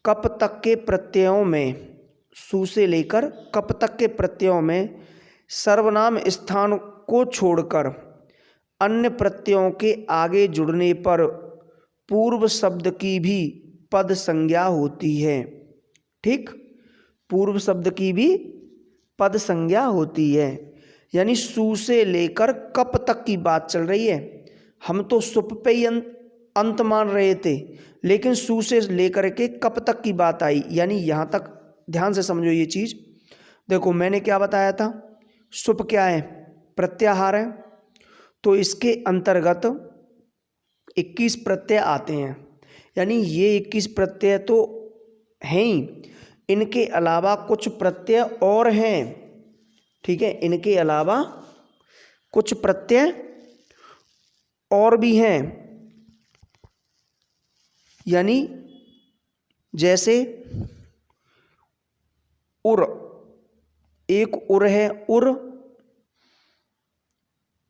कप तक के प्रत्ययों में, सु से लेकर कप तक के प्रत्ययों में सर्वनाम स्थान को छोड़कर अन्य प्रत्ययों के आगे जुड़ने पर पूर्व शब्द की भी पद संज्ञा होती है, ठीक। पूर्व शब्द की भी पद संज्ञा होती है। यानी सु से लेकर कप तक की बात चल रही है। हम तो सुप पे ही अंत मान रहे थे, लेकिन सु से लेकर के कप तक की बात आई, यानी यहाँ तक ध्यान से समझो ये चीज। देखो मैंने क्या बताया था, सुप क्या है? प्रत्याहार है। तो इसके अंतर्गत 21 प्रत्यय आते हैं, यानी ये 21 प्रत्यय तो हैं ही, इनके अलावा कुछ प्रत्यय और हैं, ठीक है। इनके अलावा कुछ प्रत्यय और भी हैं, यानी जैसे उर, एक उर है, उर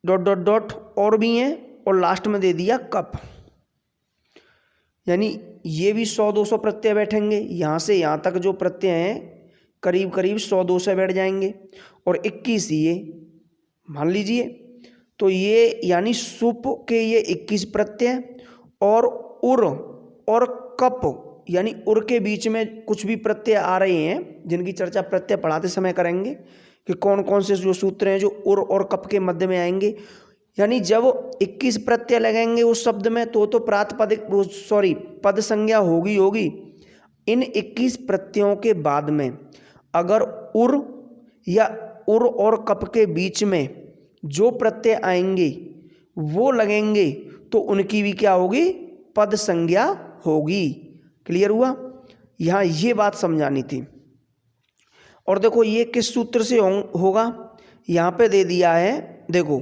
डॉट डॉट डॉट और भी हैं, और लास्ट में दे दिया कप, यानी ये भी 100-200 प्रत्यय बैठेंगे। यहाँ से यहाँ तक जो प्रत्यय हैं करीब करीब 100-200 बैठ जाएंगे, और 21 ये मान लीजिए। तो ये यानी सुप के ये 21 प्रत्यय, और उर और कप यानी उर के बीच में कुछ भी प्रत्यय आ रहे हैं, जिनकी चर्चा प्रत्यय पढ़ाते समय करेंगे कि कौन कौन से जो सूत्र हैं जो उर और कप के मध्य में आएंगे। यानी जब 21 प्रत्यय लगेंगे उस शब्द में तो प्रातिपदिक पद संज्ञा होगी। इन 21 प्रत्ययों के बाद में अगर उर या उर और कप के बीच में जो प्रत्यय आएंगे वो लगेंगे तो उनकी भी क्या होगी, पद संज्ञा होगी। क्लियर हुआ? यहाँ ये बात समझानी थी। और देखो ये किस सूत्र से होगा, यहाँ पे दे दिया है, देखो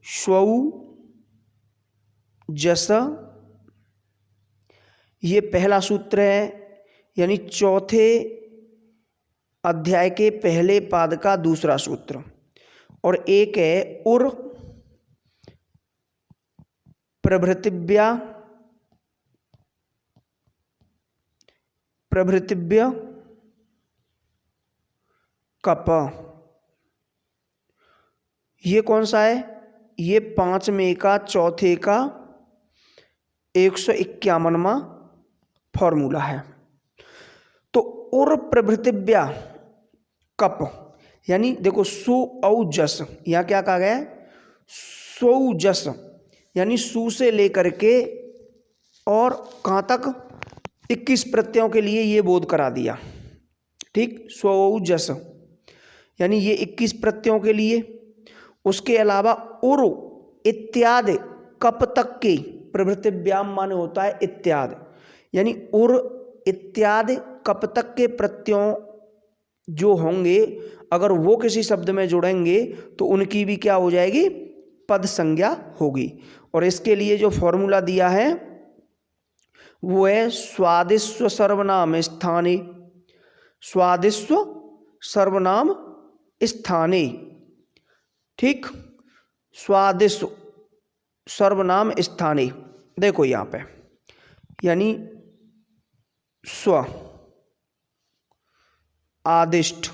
स्वौ जस, ये पहला सूत्र है, यानी चौथे अध्याय के पहले पाद का दूसरा सूत्र। और एक है उर प्रभृतिव्या प्रभृतिव्य कप, ये कौन सा है, ये 5वें का चौथे का 151वां फॉर्मूला है। तो उर प्रभृतिव्या कप, यानी देखो सु औ जस, यहाँ क्या कहा गया है, सु जस, यानी सु से लेकर के और कहाँ तक 21 प्रत्ययों के लिए ये बोध करा दिया। ठीक, स्वौ जस यानी ये 21 प्रत्ययों के लिए। उसके अलावा उर इत्यादि कप तक के, प्रभृतिव्याम माने होता है इत्यादि, यानी उर इत्यादि कप तक के प्रत्ययों जो होंगे अगर वो किसी शब्द में जुड़ेंगे तो उनकी भी क्या हो जाएगी, पद संज्ञा होगी। और इसके लिए जो फॉर्मूला दिया है वो है स्वादिस्व सर्वनाम स्थाने, स्वादिस्व सर्वनाम स्थाने। ठीक, स्वादिस्व सर्वनाम स्थाने, देखो यहाँ पे यानी स्व आदिष्ट,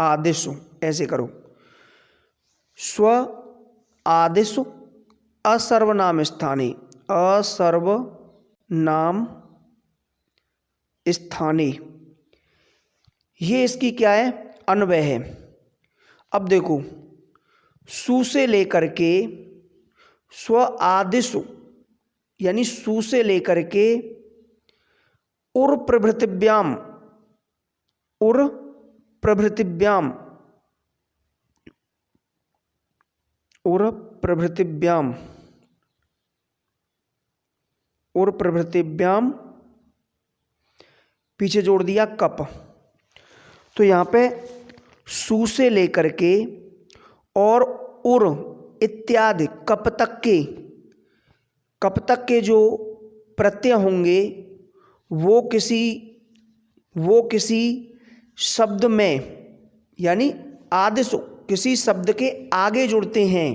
आदिशु, ऐसे करो, स्व आदिशु असर्वनाम स्थाने, असर्वनाम स्थाने, ये इसकी क्या है, अन्वय है। अब देखो सु से लेकर के स्व आदिशु यानी सु से लेकर के उर प्रभृतिव्याम, उर प्रभृतिव्याम, उर प्रभृतिव्याम, उर प्रभृतिव्याम, पीछे जोड़ दिया कप। तो यहाँ पे सु से लेकर के और उर इत्यादि कप तक के जो प्रत्यय होंगे वो किसी शब्द में यानी आदिशु किसी शब्द के आगे जुड़ते हैं,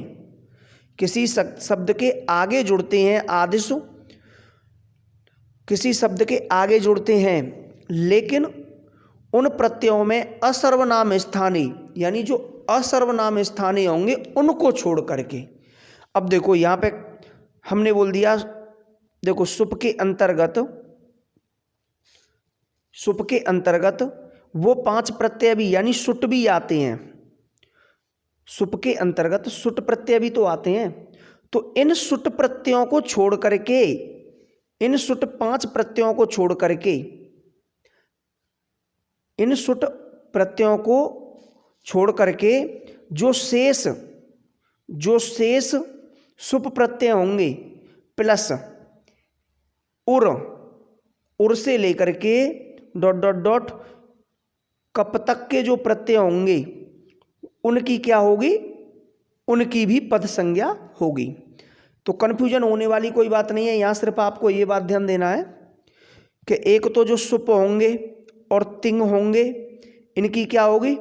किसी शब्द के आगे जुड़ते हैं, आदिशु किसी शब्द के आगे जुड़ते हैं, लेकिन उन प्रत्ययों में असर्वनाम स्थानीय यानी जो असर्वनाम स्थानीय होंगे उनको छोड़ करके। अब देखो यहाँ पे हमने बोल दिया, देखो सुप के अंतर्गत वो 5 प्रत्यय भी यानी सुट भी आते हैं, सुप के अंतर्गत सुट प्रत्यय भी तो आते हैं। तो इन सुट प्रत्ययों को छोड़ करके, इन सुट 5 प्रत्ययों को छोड़ करके, इन सुट प्रत्ययों को छोड़ करके जो शेष सुप प्रत्यय होंगे प्लस उर से लेकर के ... कप तक के जो प्रत्यय होंगे उनकी क्या होगी, उनकी भी पद संज्ञा होगी। तो कन्फ्यूजन होने वाली कोई बात नहीं है। यहाँ सिर्फ आपको ये बात ध्यान देना है कि एक तो जो सुप होंगे और तिंग होंगे, इनकी क्या होगी,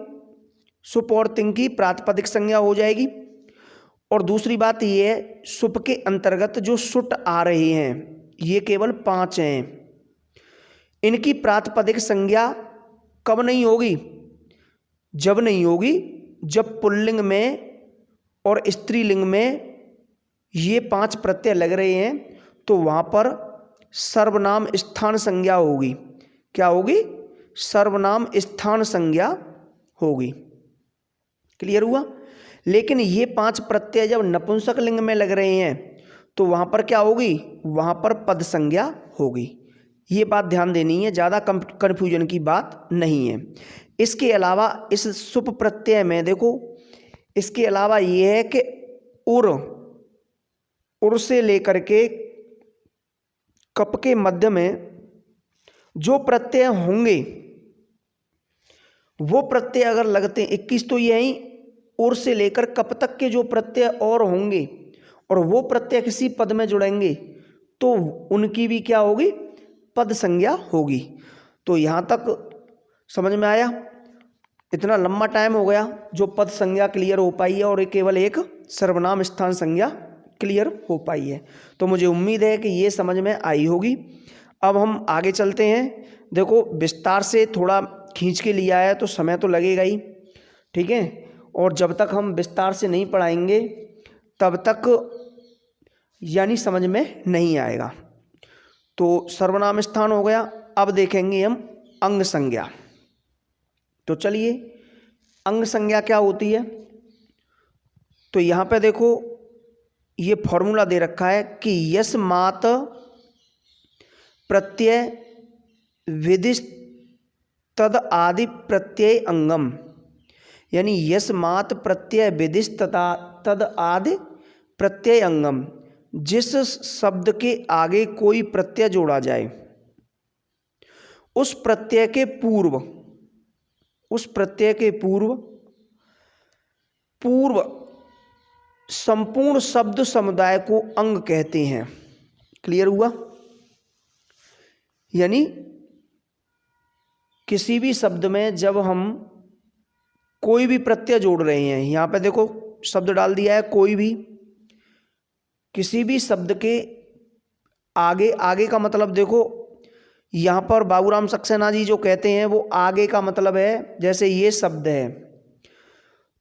सुप और तिंग की प्रातिपदिक संज्ञा हो जाएगी। और दूसरी बात ये है, सुप के अंतर्गत जो सुट आ रहे हैं ये केवल 5 हैं, इनकी प्रातिपदिक संज्ञा कब नहीं होगी, जब नहीं होगी जब पुल्लिंग में और स्त्रीलिंग में ये 5 प्रत्यय लग रहे हैं, तो वहाँ पर सर्वनाम स्थान संज्ञा होगी। क्या होगी, सर्वनाम स्थान संज्ञा होगी। क्लियर हुआ। लेकिन ये 5 प्रत्यय जब नपुंसक लिंग में लग रहे हैं तो वहाँ पर क्या होगी, वहाँ पर पद संज्ञा होगी। ये बात ध्यान देनी है, ज़्यादा कन्फ्यूजन की बात नहीं है। इसके अलावा इस सुप प्रत्यय में देखो, इसके अलावा ये है कि उर से लेकर के कप के मध्य में जो प्रत्यय होंगे वो प्रत्यय अगर लगते हैं 21, तो यही उर से लेकर कप तक के जो प्रत्यय और होंगे और वो प्रत्यय किसी पद में जुड़ेंगे तो उनकी भी क्या होगी, पद संज्ञा होगी। तो यहाँ तक समझ में आया। इतना लंबा टाइम हो गया जो पद संज्ञा क्लियर हो पाई है और केवल एक सर्वनाम स्थान संज्ञा क्लियर हो पाई है। तो मुझे उम्मीद है कि ये समझ में आई होगी। अब हम आगे चलते हैं। देखो विस्तार से थोड़ा खींच के लिया है तो समय तो लगेगा ही, ठीक है। और जब तक हम विस्तार से नहीं पढ़ाएंगे तब तक यानी समझ में नहीं आएगा। तो सर्वनाम स्थान हो गया। अब देखेंगे हम अंग संज्ञा। तो चलिए, अंग संज्ञा क्या होती है। तो यहाँ पे देखो ये फॉर्मूला दे रखा है कि यस्मात् प्रत्यय विदिश तद आदि प्रत्यय अंगम, यानी यस्मात् प्रत्यय विदिश तथा तद आदि प्रत्यय अंगम, जिस शब्द के आगे कोई प्रत्यय जोड़ा जाए उस प्रत्यय के पूर्व संपूर्ण शब्द समुदाय को अंग कहते हैं। क्लियर हुआ। यानी किसी भी शब्द में जब हम कोई भी प्रत्यय जोड़ रहे हैं, यहाँ पे देखो शब्द डाल दिया है कोई भी, किसी भी शब्द के आगे का मतलब देखो, यहाँ पर बाबूराम सक्सेना जी जो कहते हैं वो आगे का मतलब है, जैसे ये शब्द है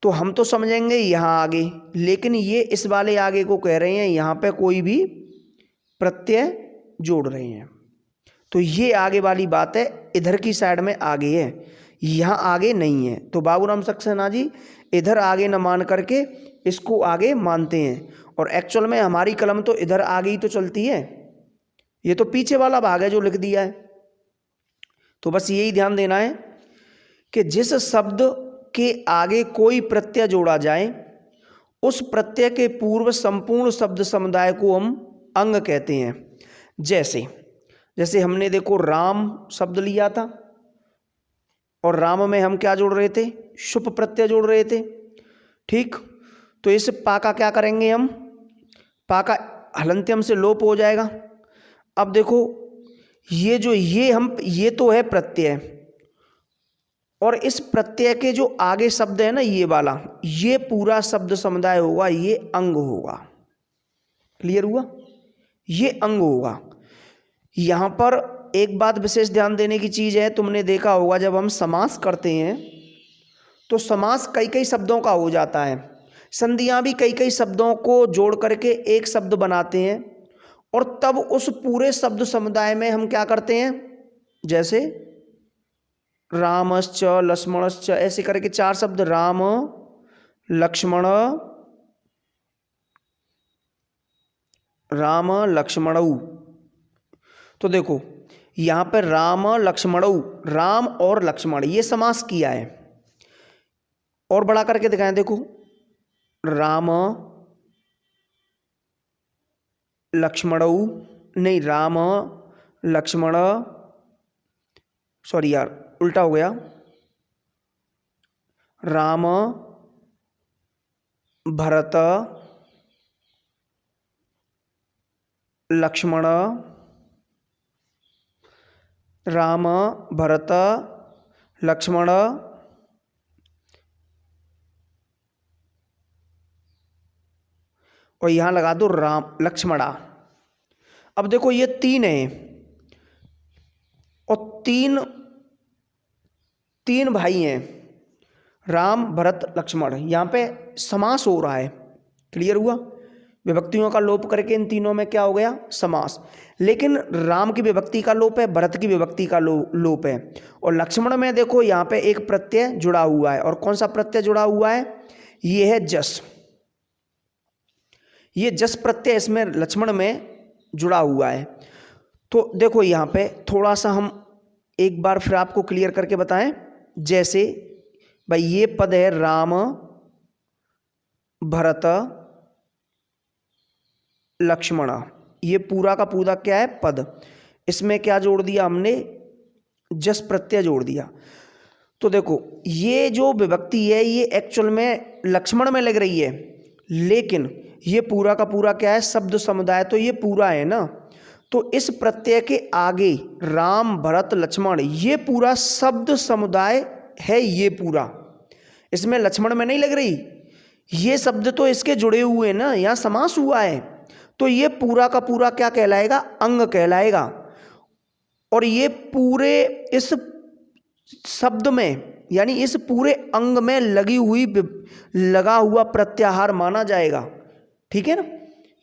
तो हम तो समझेंगे यहाँ आगे, लेकिन ये इस वाले आगे को कह रहे हैं यहाँ पे कोई भी प्रत्यय जोड़ रहे हैं, तो ये आगे वाली बात है, इधर की साइड में आगे है, यहाँ आगे नहीं है। तो बाबूराम सक्सेना जी इधर आगे न मान करके इसको आगे मानते हैं, और एक्चुअल में हमारी कलम तो इधर आगे ही तो चलती है, ये तो पीछे वाला भाग है जो लिख दिया है। तो बस यही ध्यान देना है कि जिस शब्द के आगे कोई प्रत्यय जोड़ा जाए उस प्रत्यय के पूर्व संपूर्ण शब्द समुदाय को हम अंग कहते हैं। जैसे हमने देखो राम शब्द लिया था और राम में हम क्या जोड़ रहे थे, शुभ प्रत्यय जोड़ रहे थे, ठीक। तो इस पा का क्या करेंगे हम, पा का हलंत्यम से लोप हो जाएगा। अब देखो ये तो है प्रत्यय, और इस प्रत्यय के जो आगे शब्द है ना ये वाला, ये पूरा शब्द समुदाय होगा, ये अंग होगा। क्लियर हुआ, ये अंग होगा। यहाँ पर एक बात विशेष ध्यान देने की चीज़ है, तुमने देखा होगा जब हम समास करते हैं तो समास कई कई शब्दों का हो जाता है, संधियाँ भी कई कई शब्दों को जोड़ करके एक शब्द बनाते हैं, और तब उस पूरे शब्द समुदाय में हम क्या करते हैं, जैसे रामश्च लक्ष्मणश्च ऐसे करके 4 शब्द, राम लक्ष्मणऊ। तो देखो यहाँ पर राम लक्ष्मणऊ, राम और लक्ष्मण ये समास किया है, और बड़ा करके दिखाएं, देखो राम लक्ष्मणऊ, नहीं राम लक्ष्मण, सॉरी यार उल्टा हो गया, राम भरत लक्ष्मण राम भरत लक्ष्मण और यहां लगा दो राम लक्ष्मणा। अब देखो ये तीन है और तीन तीन भाई हैं, राम भरत लक्ष्मण। यहां पे समास हो रहा है, क्लियर हुआ? विभक्तियों का लोप करके इन तीनों में क्या हो गया? समास। लेकिन राम की विभक्ति का लोप है, भरत की विभक्ति का लोप है, और लक्ष्मण में देखो यहाँ पे एक प्रत्यय जुड़ा हुआ है। और कौन सा प्रत्यय जुड़ा हुआ है? ये है जस। ये जस प्रत्यय इसमें लक्ष्मण में जुड़ा हुआ है। तो देखो यहाँ पे थोड़ा सा हम एक बार फिर आपको क्लियर करके बताएं। जैसे भाई ये पद है राम भरत लक्ष्मण, ये पूरा का पूरा क्या है? पद। इसमें क्या जोड़ दिया हमने? जस प्रत्यय जोड़ दिया। तो देखो ये जो विभक्ति है ये एक्चुअल में लक्ष्मण में लग रही है, लेकिन ये पूरा का पूरा क्या है? शब्द समुदाय, तो ये पूरा है ना। तो इस प्रत्यय के आगे राम भरत लक्ष्मण ये पूरा शब्द समुदाय है, ये पूरा इसमें लक्ष्मण में नहीं लग रही। ये शब्द तो इसके जुड़े हुए हैं ना, यहाँ समास हुआ है, तो ये पूरा का पूरा क्या कहलाएगा? अंग कहलाएगा। और ये पूरे इस शब्द में यानी इस पूरे अंग में लगा हुआ प्रत्याहार माना जाएगा, ठीक है ना।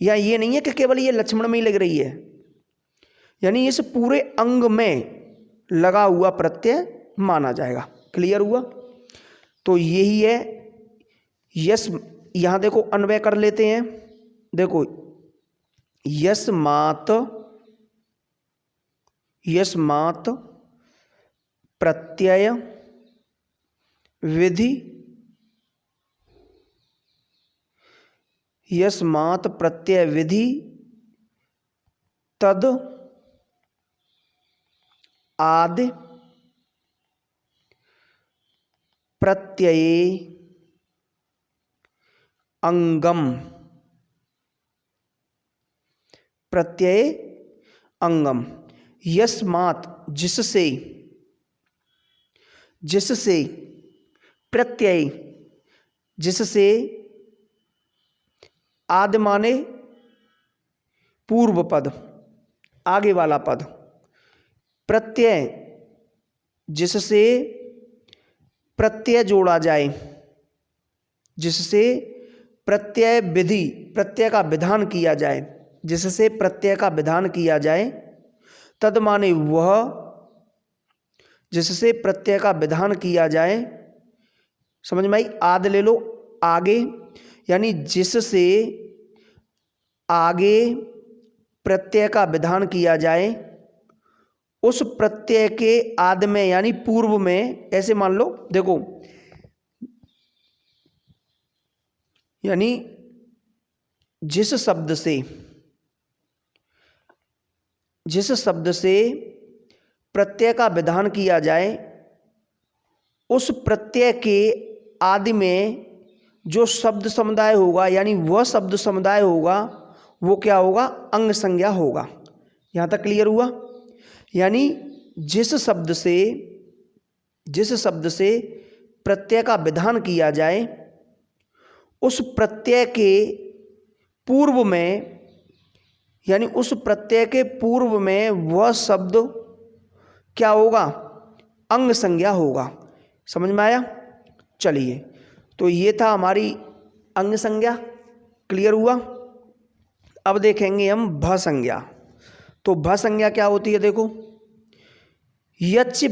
या ये नहीं है कि केवल ये लक्ष्मण में ही लग रही है, यानी इस पूरे अंग में लगा हुआ प्रत्यय माना जाएगा। क्लियर हुआ? तो यही है यस। यहां देखो अन्वय कर लेते हैं। देखो यस्मात् प्रत्यय विधि, यस्मात् प्रत्यय विधि तद आदि प्रत्यये अंगम, प्रत्यय अंगम। यस्मात् जिससे प्रत्यय, जिससे आदि माने पूर्व पद, आगे वाला पद, प्रत्यय जिससे प्रत्यय जोड़ा जाए, जिससे प्रत्यय विधि, प्रत्यय का विधान किया जाए, जिससे प्रत्यय का विधान किया जाए। तद माने वह, जिससे प्रत्यय का विधान किया जाए। समझ में आई? आदि ले लो, आगे, यानी जिससे आगे प्रत्यय का विधान किया जाए, उस प्रत्यय के आदि में यानी पूर्व में, ऐसे मान लो। देखो यानी जिस शब्द से प्रत्यय का विधान किया जाए, उस प्रत्यय के आदि में जो शब्द समुदाय होगा, यानी वह शब्द समुदाय होगा, वो क्या होगा? अंग संज्ञा होगा। यहां तक क्लियर हुआ? यानी जिस शब्द से प्रत्यय का विधान किया जाए, उस प्रत्यय के पूर्व में, यानी उस प्रत्यय के पूर्व में वह शब्द क्या होगा? अंग संज्ञा होगा। समझ में आया? चलिए, तो ये था हमारी अंग संज्ञा। क्लियर हुआ? अब देखेंगे हम भ संज्ञा। तो भ संज्ञा क्या होती है? देखो यच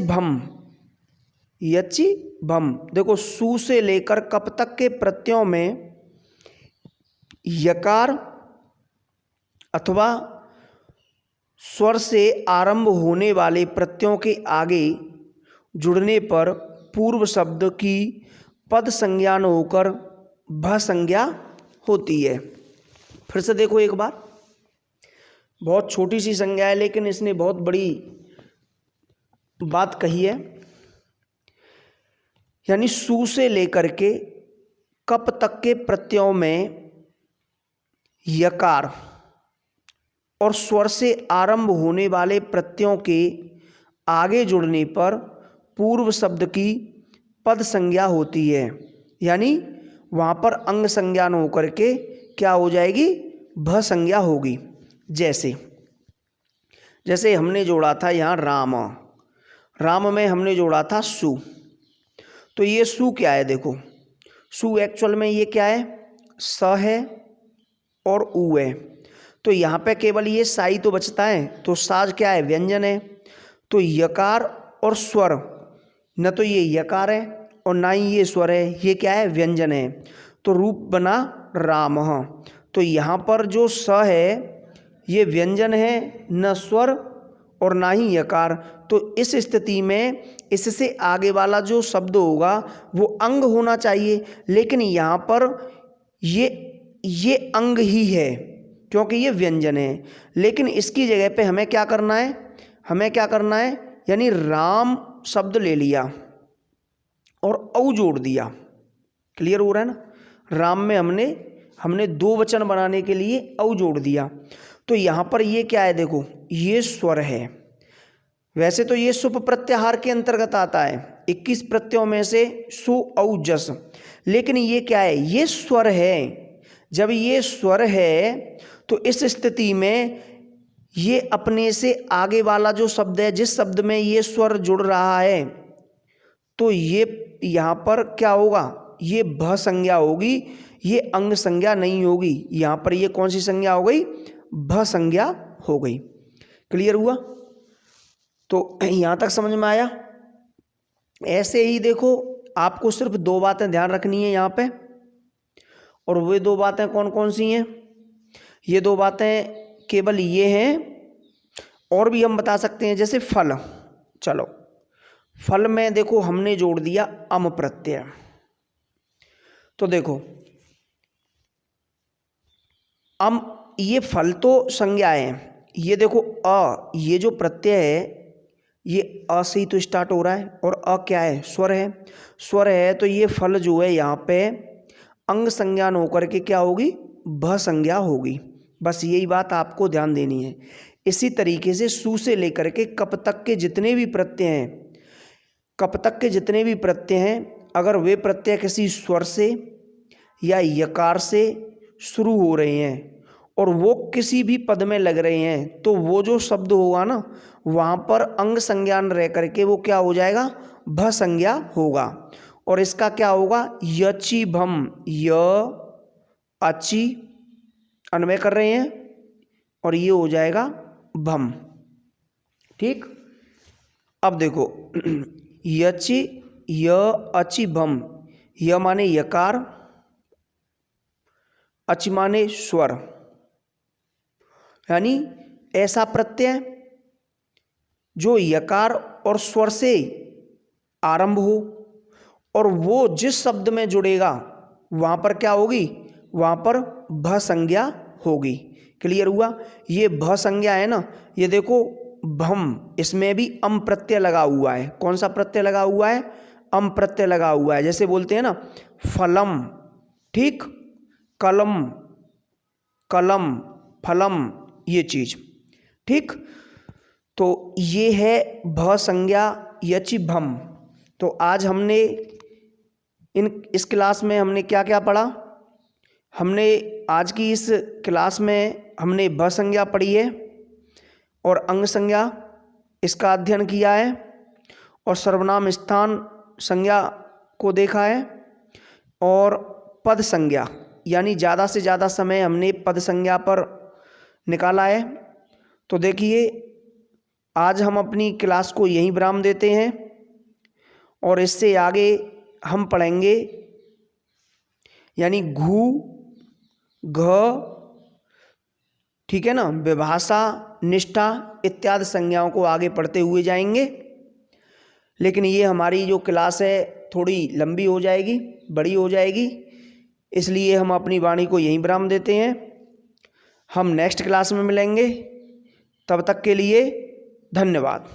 भम, देखो सु से लेकर कप तक के प्रत्ययों में यकार अथवा स्वर से आरंभ होने वाले प्रत्ययों के आगे जुड़ने पर पूर्व शब्द की पद संज्ञा न होकर भ संज्ञा होती है। फिर से देखो एक बार, बहुत छोटी सी संज्ञा है लेकिन इसने बहुत बड़ी बात कही है। यानी सु से लेकर के कप तक के प्रत्ययों में यकार और स्वर से आरंभ होने वाले प्रत्ययों के आगे जुड़ने पर पूर्व शब्द की पद संज्ञा होती है, यानी वहाँ पर अंग संज्ञा न होकर के क्या हो जाएगी, भ संज्ञा होगी। जैसे जैसे हमने जोड़ा था यहाँ राम, राम में हमने जोड़ा था सु, तो ये सु क्या है, देखो सु एक्चुअल में ये क्या है, स है और उ है, तो यहाँ पे केवल ये साई तो बचता है, तो साज क्या है, व्यंजन है। तो यकार और स्वर, न तो ये यकार है और ना ही ये स्वर है, ये क्या है, व्यंजन है, तो रूप बना राम। तो यहाँ पर जो स है ये व्यंजन है, न स्वर और ना ही यकार, तो इस स्थिति में इससे आगे वाला जो शब्द होगा वो अंग होना चाहिए, लेकिन यहाँ पर ये अंग ही है क्योंकि ये व्यंजन है। लेकिन इसकी जगह पे हमें क्या करना है, हमें क्या करना है, यानी राम शब्द ले लिया और औ जोड़ दिया। क्लियर हो रहा है ना, राम में हमने दो वचन बनाने के लिए औ जोड़ दिया। तो यहाँ पर ये क्या है, देखो ये स्वर है, वैसे तो ये सुप प्रत्याहार के अंतर्गत आता है, 21 प्रत्ययों में से सु औ जस, लेकिन ये क्या है, ये स्वर है। जब ये स्वर है तो इस स्थिति में ये अपने से आगे वाला जो शब्द है, जिस शब्द में ये स्वर जुड़ रहा है, तो ये यहाँ पर क्या होगा, ये भ संज्ञा होगी, ये अंग संज्ञा नहीं होगी। यहाँ पर ये कौन सी संज्ञा हो गई, भ संज्ञा हो गई। क्लियर हुआ, तो यहाँ तक समझ में आया। ऐसे ही देखो आपको सिर्फ दो बातें ध्यान रखनी है यहाँ पे, और वे दो बातें कौन कौन सी हैं, ये दो बातें केवल ये हैं, और भी हम बता सकते हैं, जैसे फल। चलो फल में देखो हमने जोड़ दिया अम प्रत्यय, तो देखो अम, ये फल तो संज्ञा है, ये देखो अ, ये जो प्रत्यय है ये अ से ही तो स्टार्ट हो रहा है, और अ क्या है, स्वर है, स्वर है, तो ये फल जो है यहाँ पे अंग संज्ञा न होकर के क्या होगी, भ संज्ञा होगी। बस यही बात आपको ध्यान देनी है। इसी तरीके से सु से लेकर के कप तक के जितने भी प्रत्यय हैं, कप तक के जितने भी प्रत्यय हैं, अगर वे प्रत्यय किसी स्वर से या यकार से शुरू हो रहे हैं और वो किसी भी पद में लग रहे हैं, तो वो जो शब्द होगा ना, वहाँ पर अंग संज्ञान रह करके वो क्या हो जाएगा, भ संज्ञा होगा। और इसका क्या होगा, यचि भम, य अचि अन्वय कर रहे हैं और ये हो जाएगा भम। ठीक, अब देखो यचि य अचि भम, य माने यकार, अचि माने स्वर, यानी ऐसा प्रत्यय जो यकार और स्वर से आरंभ हो और वो जिस शब्द में जुड़ेगा वहाँ पर क्या होगी, वहाँ पर भ संज्ञा होगी। क्लियर हुआ, ये भ संज्ञा है ना, ये देखो भम, इसमें भी अम प्रत्यय लगा हुआ है। कौन सा प्रत्यय लगा हुआ है, अम प्रत्यय लगा हुआ है। जैसे बोलते हैं ना फलम, ठीक, कलम, कलम, फलम, ये चीज, ठीक, तो ये है भ संज्ञा यचि भम। तो आज हमने इस क्लास में हमने क्या क्या पढ़ा, हमने आज की इस क्लास में हमने भ संज्ञा पढ़ी है और अंग संज्ञा इसका अध्ययन किया है, और सर्वनाम स्थान संज्ञा को देखा है, और पद संज्ञा यानी ज़्यादा से ज़्यादा समय हमने पद संज्ञा पर निकाला है। तो देखिए आज हम अपनी क्लास को यहीं विराम देते हैं, और इससे आगे हम पढ़ेंगे यानी घु, घ, ठीक है ना, विभाषा, निष्ठा इत्यादि संज्ञाओं को आगे पढ़ते हुए जाएंगे। लेकिन ये हमारी जो क्लास है थोड़ी लंबी हो जाएगी, बड़ी हो जाएगी, इसलिए हम अपनी वाणी को यहीं विराम देते हैं। हम नेक्स्ट क्लास में मिलेंगे, तब तक के लिए धन्यवाद।